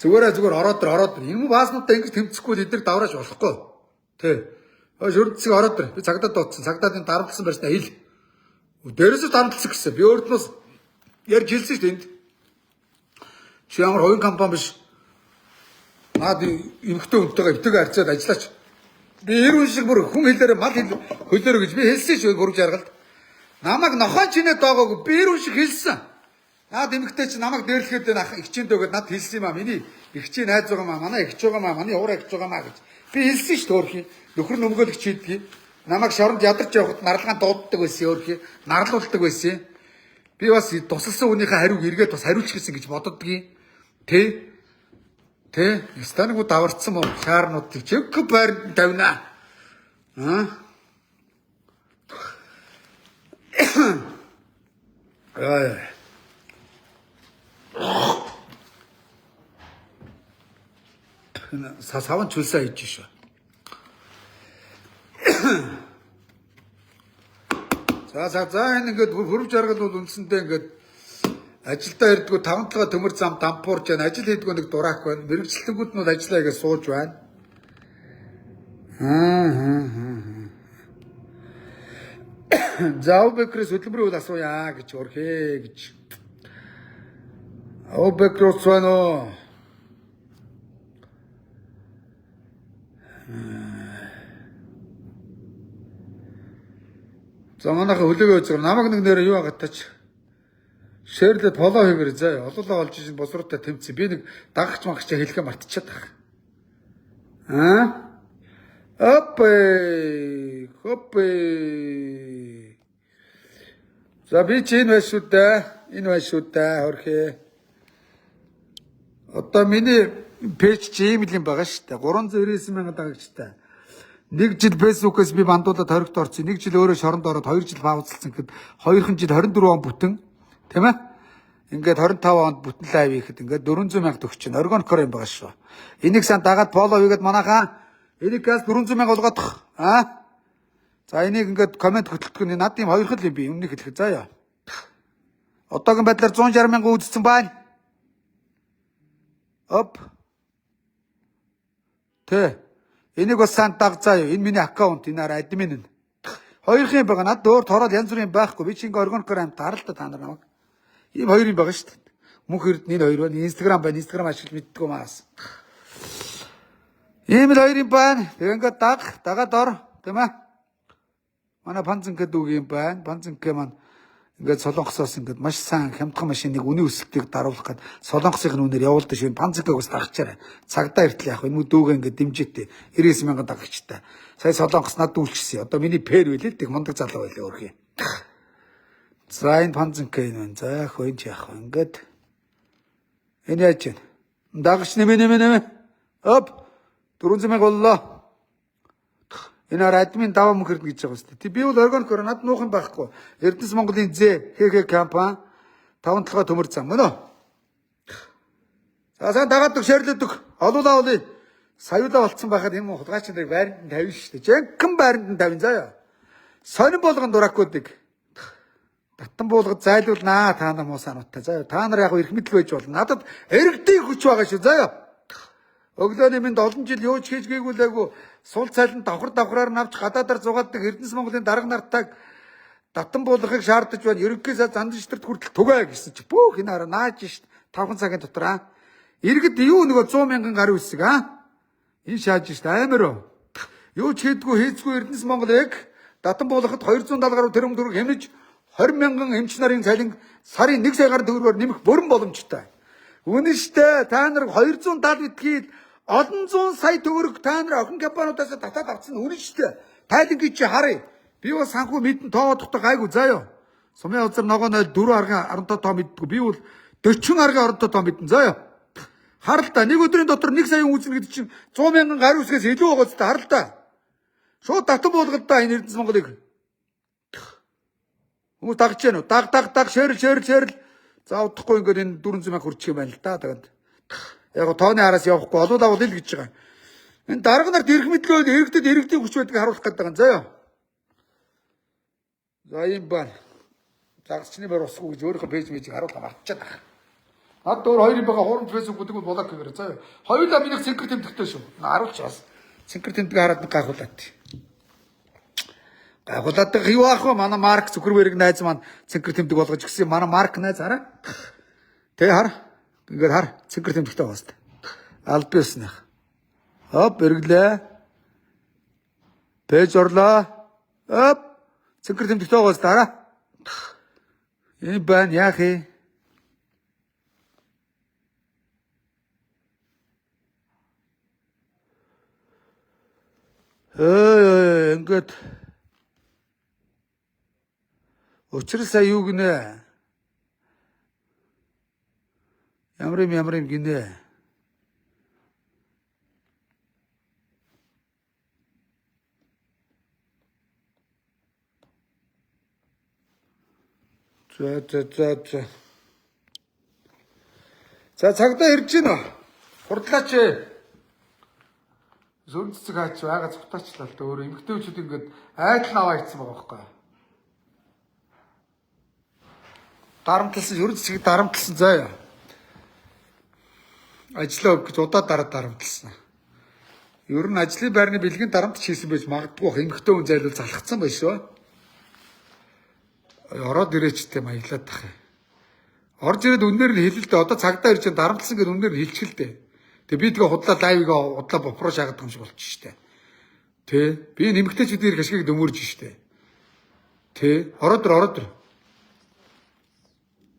Зүгээр ороод. Энэ бааснуудаа ингэж тэмцэхгүй эдгээр даврааж болохгүй. Шүрдцэг ороод. Би цагдаад дуудсан. Цагдаад энэ дарамтлсан байснаа хэл. Дээрээс дарамтлсан гэсэн. Би өөртнөөс ярьж хэлсэн шүү дээ энд. Чи ямар хувийн компани биш. Наад эмхтэй хүнтэйгээ өвтөг харьцаад ажиллаач. Би эрүүн шиг бүр хүн хэлээрээ мал хөлөөрөө гэж би хэлсэн шүү бүрв жаргалд. Намайг нохоо чинээ доогоогүй би эрүүн шиг хэлсэн. Наад эмэгтэй чи намайг дээрлэхэд ихчийн дөгөөд над хэлсэн юм аа. Миний ихчийн найз байгаа маа, манай ихч байгаа маа, манай уур ихч байгаа маа гэж. Би хэлсэн шүү дээ өөрхий. Нөхөр нөмгөөлөгч хийдгийг. Намайг шоронд ядарч явахад нарлагаан дууддаг байсан өөрхий. Нарлуулдаг байсан. Би бас тусалсан хүнийхээ хариуг эргээд бас хариулж гисэн гэж боддгийн. Станагууд даварцсан мөн шаарнуудыг чиг байранд тавина. Саван чулсаа хийж шүү. За ингээд хөрөв жаргал бол үндсэндээ ингээд ажилдаа ирдгүү 5-7 төмөр зам дампуурж байна. Ажил хийдгүү нэг дураах байна. Мэргэжлэлтгүүд нь ажиллаа гэж сууж байна. За Ав Бекерээс хөдөлмөрийн үйл асууя гэж өрхөө гэж. Ав Бекерос байна. За манайха хөлөөгөө үзгээр намайг нэг нэрээ юу агатаач. Шэрлэд фоло хийгэр заа. Олоолаа олж ийн босруутай тэмцээ. Би нэг дагагч магч хэлхээ мартчихад байгаа. Хоппе. За За би чи энэ байна шүү дээ. Энэ байна шүү дээ. Хөрхөө. Одоо миний пэйж чи ийм л юм байгаа шүү дээ. 399 сая дагагчтай. Нэг жил фэйсбүүкээс би бандуулаад хоригт орсон. Нэг жил өөрөө шоронд ороод 2 жил паузлсан гэхэд 2хан жил 24 он бүтэн. Тийм ээ? Ингээд 25 онд бүтэн лайв хийхэд ингээд 400 мянга төгч чинь оргонкор юм байгаа шүү. Энийг сан дагаад фоллоу хийгээд манайхаа энийг газ 400 мянга болгоодох. За энийг ингээд комент хөтөлтгөн над ийм хоёр хэл юм би өмнөх хэлэхэд заяа. Одоогийн байдлаар 160 мянга үзсэн байна. Оп. Тэ. Энийг бас сан даг заяа. Энэ миний аккаунт энэ арай админ нь. Хоёр хэм байгаа. Над өөр тороод янз бүрийн байхгүй. Би чи ингээ оргонкор амт харалтаа та нар намайг. Ийм хоёр юм байгаа шүү дээ. Мөнх эрд энэ хоёр байна. Инстаграм байна. Инстаграм ашиглаж мэддэггүй маас. Ийм л хоёр юм байна. Тэгээ ингээ дагаад ор. Тийм ээ. Манай панцэнкэд үг юм байна. Панцэнкэ маань ингээд солонгосоос ингээд маш сайн хямдхан машиныг үнийн өсөлтийг даруулах гээд солонгосын үнээр явуулдаг шүү. Панцэнкэг бас дагчаарай. Цагдаа эртэл яах вэ? Энэ дүүгээ ингээд дэмжээтэй 99 мянган дагагчтай. Сая солонгос над дүүлчихсэн. Одоо миний пэр байлээ л тэг мондөг залуу байлээ өөрхий. За энэ панцэнкэ энэ байна. За хөөж яах вэ? Ингээд энэ яаж вэ? Дагагч нэмэ. Оп 400 мянга боллоо. Энэ админ даваа мөнхөрд гэж байгаа шүү дээ. Би бол оргонкор над нуухан байхгүй. Эрдэнэс Монголын зэ ХХ компани 5-7 төмөр зам мөн үү? За сайн дагаад шеэрлэдэг. Олуулаа олъё. Саюулаа болцсон байхад энэ хулгайч нарыг байранд нь тавина шүү дээ. Жинхэнэ байранд нь тавин заяа. Сонин болгон дуракуудыг татан буулгад зайлуулнаа та нар муусаануудтай. Заяа та нар яг эрх мэдэл байж болно. Надад эрэгтэй хүч байгаа шүү заяа. Өглөөний минь 7 жил юу ч хийж гээгүй сул цайлан давхраар навч гадаадаар зугааддаг Эрдэнэс Монголын дарга нартайг татан буулгахыг шаардаж байна. Ерөнхий сайд Занданширт хүртэл түгээ гэсэн чи бүх энэ хараа нааж шít 5 цагийн дотор иргэд юу нөгөө 100 мянган гаруй үсэг энэ шааж шít амар юу ч хийдгүй Эрдэнэс Монголыг татан буулгахад 270 гаруй тэрбум төгрөг хэмнэж 20 мянган эмч нарын цалин сарын 1 сая гаруй төгрөгөөр нэмэх бүрэн боломжтой. Үнэн штэ та нар 270 битгий олон зуун сая төгрөг та нар охин компаниудаас татаад авсан үнэн штэ. Тайлангийн чи харъя. Би бас санхүү мэдэн тоодохдоо гайгүй заяа. Сумын узар ногоо 04 арга 15 тоо мэддэггүй. Би бол 40 арга 15 тоо мэдэн заяа. Харал та нэг өдрийн дотор 1 сая үүснэ гэдэг чинь 100 мянган гаруй үсгээс илүү байгаа зү харал та. Шууд татан буулгал да энэ Эрдэнэс Монголыг. Хүмүүс дагж яана уу? Даг шеэрл. За удахгүй ингээд энэ 400 мянга хүрчих юм байна л да. Тэгээд яг тооны араас явахгүй олуулаа бол л гэж байгаа. Энэ дарга нарт эрх мэдлөө иргэдэд хүч байдгийг харуулах гэдэг юм заяа. За юм байна. Загсчны бар усгүй гэж өөрийнхөө пэйж мэйжийг харуулах мартчихад байгаа. Над өөр хоёр юм байгаа хуурамч фэйсбүүк гэдэг бол болоо гэхээр заяа. Хоёулаа минийх цэнхэр тэмдэгтэй шүү. Харуулж бас. Цэнхэр тэмдэг хараад гайхуулаад. Гайхуулаад юу аах вэ? Манай Марк Зүкерберг найз маань цэнхэр тэмдэг болгож өгсөн. Манай Марк найз хараа. Тэ хар. Ингээд хар цэнхэр тэмдэгтэй байгаа сте. Албиснах. Оп эргэлээ. Пэйж орлоо. Оп цэнхэр тэмдэгтэй байгаа сте хараа. Энэ байна яах вэ? Ингээд учир сая юу гинэ? Ямар юм гинэ? За цагдаа ирж гинэ. Хурдлаач. Зөнцөг хаач байгаа цутаачлаа л да өөр эмгтээчүүд ингээд айдал аваа ийцсан байгаа байхгүй. Дарамтлсан ерөн цэцгийг дарамтлсан заяа. Ажлаа гэж удаа дарамтлсан. Ер нь ажлын байрны бэлгийн дарамтч хийсэн байж магадгүй эмгтээ хүн зайлуул залхацсан байх шүү. Ороод ирээчтэй маяглаад тах. Орж ирээд үнээр нь хэлэлдэ одоо цагдаа ирж дарамтлсан гэдэг үнээр нь хэлчихэлдэ. Тэгээ би тэгээ худлаа лайвгаа удлаа бопро шаагаад юм шиг болчих штэ. Тэ би нэмэгтэйчүүдийн ашгийг дөмөрж штэ. Тэ ороод ир.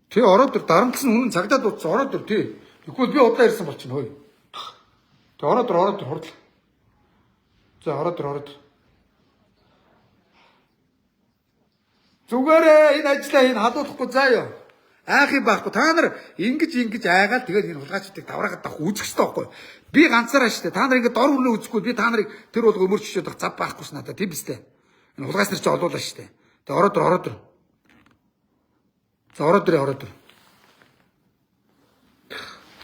Тэ ороод ир дарамтлсан үнэн цагдаа дуудсан ороод ир тэ. Тэгвэл би удлаа ирсэн болчихно хөөе. Тэ ороод ир хурдл. За ороод ир. Зүгээрээ энэ ажлаа энэ хадуулахгүй заяа. Айх юм байхгүй. Та нар ингэж айгаал тэгээд энэ хулгайчдыг давраагаад авах үзэх хэрэгтэй байхгүй. Би ганцаараа штэ. Та нар ингэ дор хүрнэ үзэхгүй би та нарыг тэр болго өмөрчөж явах зав байхгүй ш надад. Тийм биз дээ. Энэ хулгайч нар чи олуулаа штэ. Тэгээд ороод ир. За ороод ир.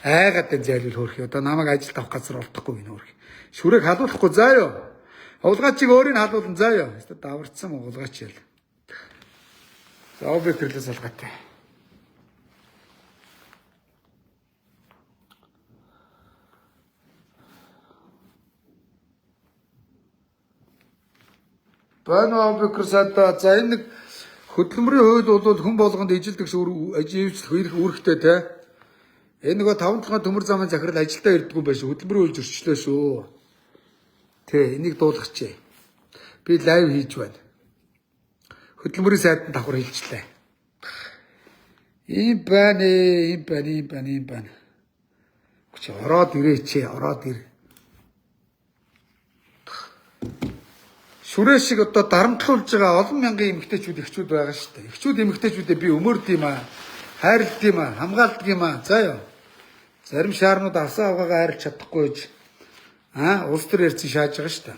Айгаад энэ зайлуул хөөрхий. Одоо намайг ажилд авах газар олдохгүй гинэ хөөрхий. Шүрэг халуулахгүй заяа. Хулгайчийг өөрийг халуулна заяа. Өстө даварцсан хулгайч ял. За объектлээс алгаатай. Бано объектрсаа за энэ нэг хөдөлмөрийн хууль бол хүн болгонд ижилдэг аживч үүрэгтэй те. Энэ нөгөө 5 толгой төмөр замын захирал ажилдаа ирдэггүй байш. Хөдөлмөрийн хууль зөрчлөө шүү. Тэ энийг дуулгач. Би лайв хийж байна. Хөдөлмөрийн сайдд давхар хэлжлээ. Ийм байна. Чи ороод ирээч. Шүрээ шиг одоо дарамтлуулж байгаа олон мянган эмэгтэйчүүд эхчүүд байгаа шүү дээ. Эхчүүд эмэгтэйчүүдээ би өмөрд юм аа, хайрлд юм аа, хамгаалдаг юм аа. За ёо. Зарим шаарнууд авсан авгаагаа хайрлж чадахгүй гэж улс төр ярьсан шааж байгаа шүү дээ.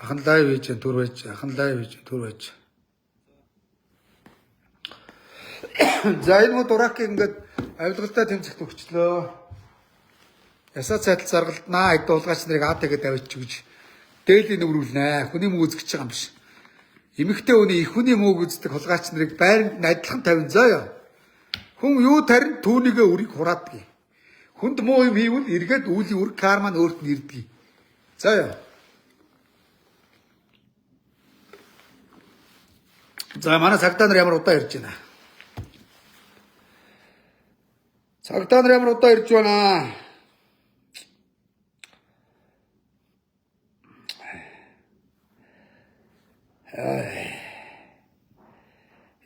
Ахан лайв хийж түр байж. За энэ мод урак ингээд авилгалтай тэмцэгт өгчлөө. Ясаа цайтал заргалднаа эд дуулгаач нарыг АТГ-д авчиж гэж дээлийн нөврүүлнэ. Хүний муу үзэж байгаа юм биш. Эмэгтэй хүний их хүний мууг үздэг хулгайч нарыг байранд адилхан тавин заяа. Хүн юу тарин түүнийгээ үрийг хураадгийг. Хүнд муу юм хийвэл эргээд үүлийн үр карма нь өөрт нь ирдэг. Заяа. За манай цагтаа нар ямар удаа ирж байна.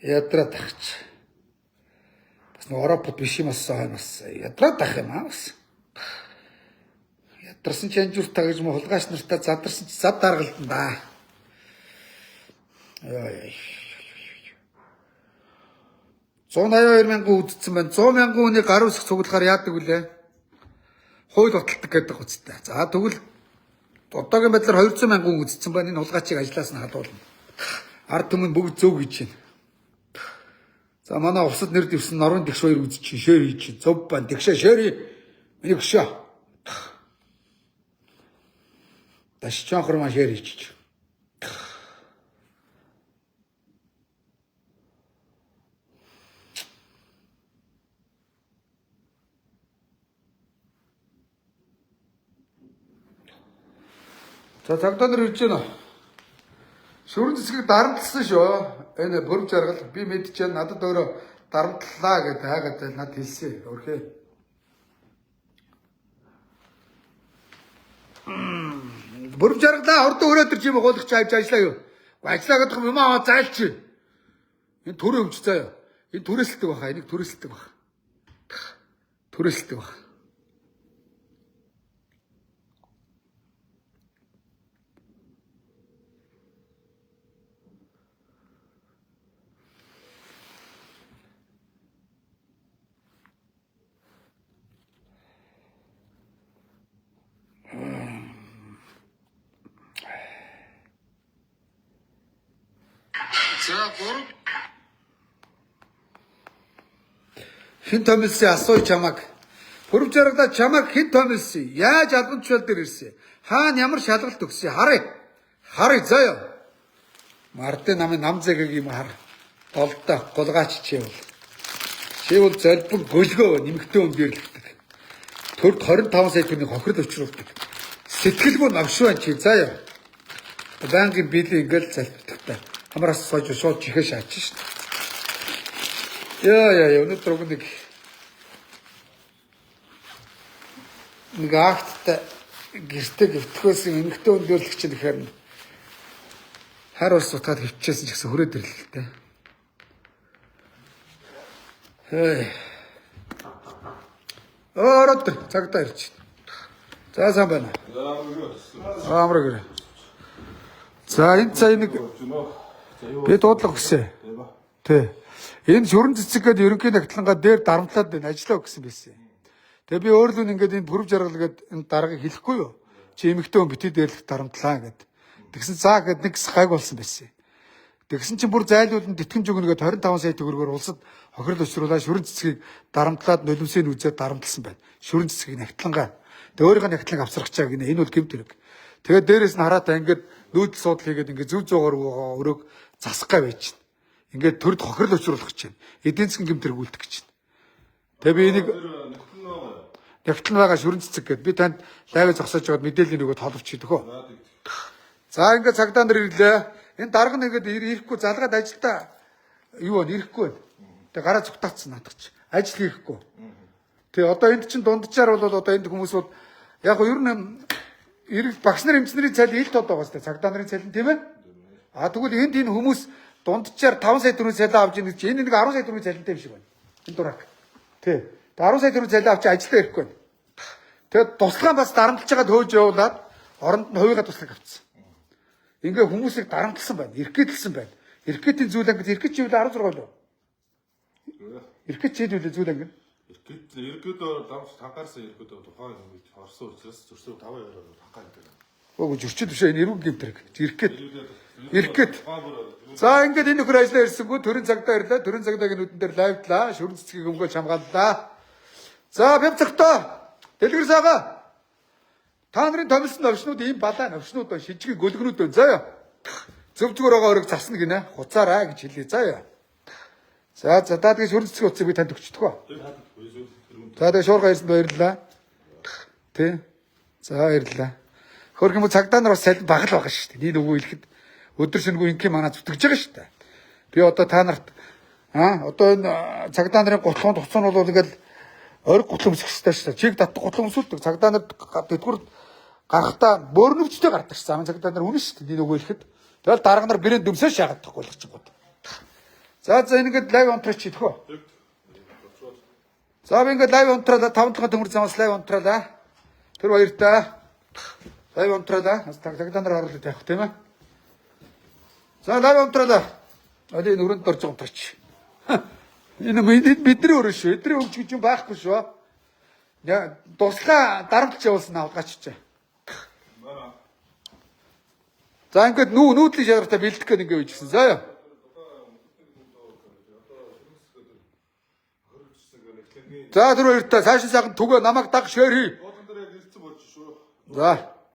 Ядраад ахч. Бас Европод биш юм асаа ядраад ах юм аа бас. Ядарсан ч анжууртаа гэж хулгайч нартаа задарсан ч зав даргалдан да. Яа. 182,000 үдцсэн байна. 100,000 хүний гар үсэх цуглахаар яадаг вүлээ? Хууль баталдаг гэдэг үстэй. За тэгвэл одоогийн байдлаар 200,000 үдцсэн байна. Энэ хулгайчийг ажлаас нь халуулна. Ард түмэн бүгд зөв гэж байна. За манай усад нэр дэвсэн норын тэгш хоёр үзчих шээр хийж зөв байна. Тэгшээ шээр миний гшөө. Дашчаан хормаа шээр хийж. За цагтаа нар ирж байна. Шүрэн цэцгийг дарамтлсан шүү. Энэ бүрм жаргал би мэдчихээн надад өөрөө дарамтлаа гэдэг хайгаад надад хэлсэн. Өөрхөө. Бүрм жаргалаа хурдан өрөөдөр чим гоолагч авч ажиллаа юу? Ажиллаа гэдэг юм аа зайлч. Энэ төрөө өвч заяа. Энэ түрээсэлдэг баха. Энийг түрээсэлдэг баха. Түрээсэлдэг баха. Хин томилсан асууй чамаг. Бүрм жаргалаа чамаг хин томилсан. Яаж албан тушаал дээр ирсэн? Хаана ямар шалгалт өгсөн? Харъя заяа. Мартын намын нам зэгийг юм хар. Голдоо гулгаач чивэл. Чивэл залбиг гөлгөө нэмэгтэй хүн бирлэгдэг. Төрд 25 сая төгрөгийн хохирол өчрүүлдэг. Сэтгэлгүй навшван чи заяа. Банкын биелийн ингээл залбирдаг. Хамраас сойж шууд чихээ шаачих шин. Яа өнөөдөр уг нэг акттай гэртээ гөвтгөөс эмэгтэй өндөрлөгч нь гэхээр хар ус утгаад хөвчээсэн ч гэсэн хүрээд ирлээ л дээ. Ороод цагтаа ирж байна. За сайн байна. Амраг гэрэ. За энэ цай нэг би дуудлага өгсөн. Тий. Энэ шүрэн цэцэг гэдэг ерөнхий нягтлангаа дээр дарамтлаад байна, ажиллаа өгсөн байсан. Тэгээ би өөрлөө ингээд энэ бүрв жаргал гэдэг энэ даргаыг хэлэхгүй юу? Чи эмэгтэй хүн битээ дээрлэх дарамтлаа гэд. Тэгсэн цаа гэд нэг гайг болсон байсан. Тэгсэн чинь бүр зайлуулан тэтгэмж өгнөгээд 25 сая төгрөгөөр улсад хохирол өчрүүлээ шүрэн цэцгийг дарамтлаад нулимсыг үзээд дарамтлсан байна. Шүрэн цэцгийг нягтлангаа. Тэгээ өөрийнхөө нягтланг авсрахчаа гинэ. Энэ бол гэмт хэрэг. Тэгээд дээрэс нь хараатай ингээд нүүдэл суудл хийгээд ингээд зөв зөөгөр өрөөг засах гай байж чинь. Ингээд төрд хохирол өчрүүлэх гэж байна. Эдийн засгийн гэмт хэрэг үлдэх гэж байна. Тэгээ би энийг нягтлан байгаа шүрэн цэцэг гэд би танд лайв зогсоож байгаад мэдээлэл нөгөөд холбоч хийдэг хөө. За ингээд цагдаа нар ирлээ. Энэ дарга нэгэд ирэхгүй залгаад ажилдаа юу вэ? Ирэхгүй байна. Тэгээ гараа зүгтаацсан наадах чи. Ажил хийхгүй. Тэгээ одоо энд чинь дунджаар бол одоо энд хүмүүс бол яг нь ер нь эрэг багш нар эмчнэрийн цалин илт одоо байгаа сте цагдаа нарын цалин тийм ээ. А тэгвэл энд энэ хүмүүс дунджаар 5 сая төгрөгийн цалин авч ийн гэж энэ нэг 10 сая төгрөгийн цалинтай юм шиг байна. Энэ дурак. Тий. Тэгээ 10 сая төгрөгийн цалин авч ажилдаа ирэхгүй байна. Тэгээд туслахаа бас дарамтлаж байгаад хөөж явуулаад оронд нь хувигаа туслах авцсан. Ингээ хүмүүсийг дарамтлсан байна. Иргэдэлсэн байна. Иргэдийн зүйл ангид иргэд чивэл 16 лөө. Иргэд чивэл зүйл ангид. Иргэд давс тагаарсан иргэд тухайн үед орсон учраас зөрсөв 5 евроор таггаа гэдэг. Өөг зөрчил биш энэ эрүүг гэмтрэг. Иргэд. За ингээд энэ нөхөр ажиллаа ирсэнгүү төрийн цагдаа ирлээ. Төрийн цагдаагийн нүдэн дээр лайвдлаа. Шүрэн цэцгийг өмгөөлж хамгааллаа. За бэв цагтаа дэлгэр саага. Та нарын томилсон новшнууд ийм балаа новшнууд ба шижиг гөлгнүүд байна. Заа ёо. Зөв зүгээр байгаа өрөг засна гинэ. Хуцаараа гэж хэлээ. Заа ёо. За тэгээ шүрэн цэцгийн утсыг би танд өгчдөг ба. За тэгээ шуурга ирсэнд баярлалаа. Тэ. За баярлалаа. Хөрх юм цагдаа нар бас салин багал байгаа шүү дээ. Нэг үгүй хэлэхэд өдөр шөнөгүй ингийн манаа зүтгэж байгаа шүү дээ. Би одоо та нарт одоо энэ цагдаа нарын гутлын туцсан бол ингээл ориг гутлын өмсөх хэрэгтэй шүү дээ. Чиг татдаг гутлын өмсүүлдэг. Цагдаа нар дэдгүр гарахтаа бөөрнөвчтэй гардаг шүү. Замын цагдаа нар үнэн шүү дээ. Нэг үгүй хэлэхэд. Тэгэл дарга нар брэнд өмсөө шаагадаг болгочихгоо. За энэ ингээд лайв онтраач хийх үү? За би ингээд лайв онтраалаа 5 дахь төмөр замаас лайв онтраалаа. Тэр баяртай. Лайв онтраалаа. Цагдаа нар оруулаад явах тийм ээ. За лайв онтраалаа. Оли нүрэнд дорж онтраач. Энэ бидний өрөө шүү. Эдрийн хөгж гэж юм байхгүй шүү. Яа дуслаа дарамтлж явуулсан авгаач. За ингээд нүүдлийн шааргатай бэлдэх гээд ингээд үйжсэн. За яа. За түр хоёртаа цаашин сайхан түгөө намайг даг шээр хий. Уулан дээр яг ирсэн болж шүү. За.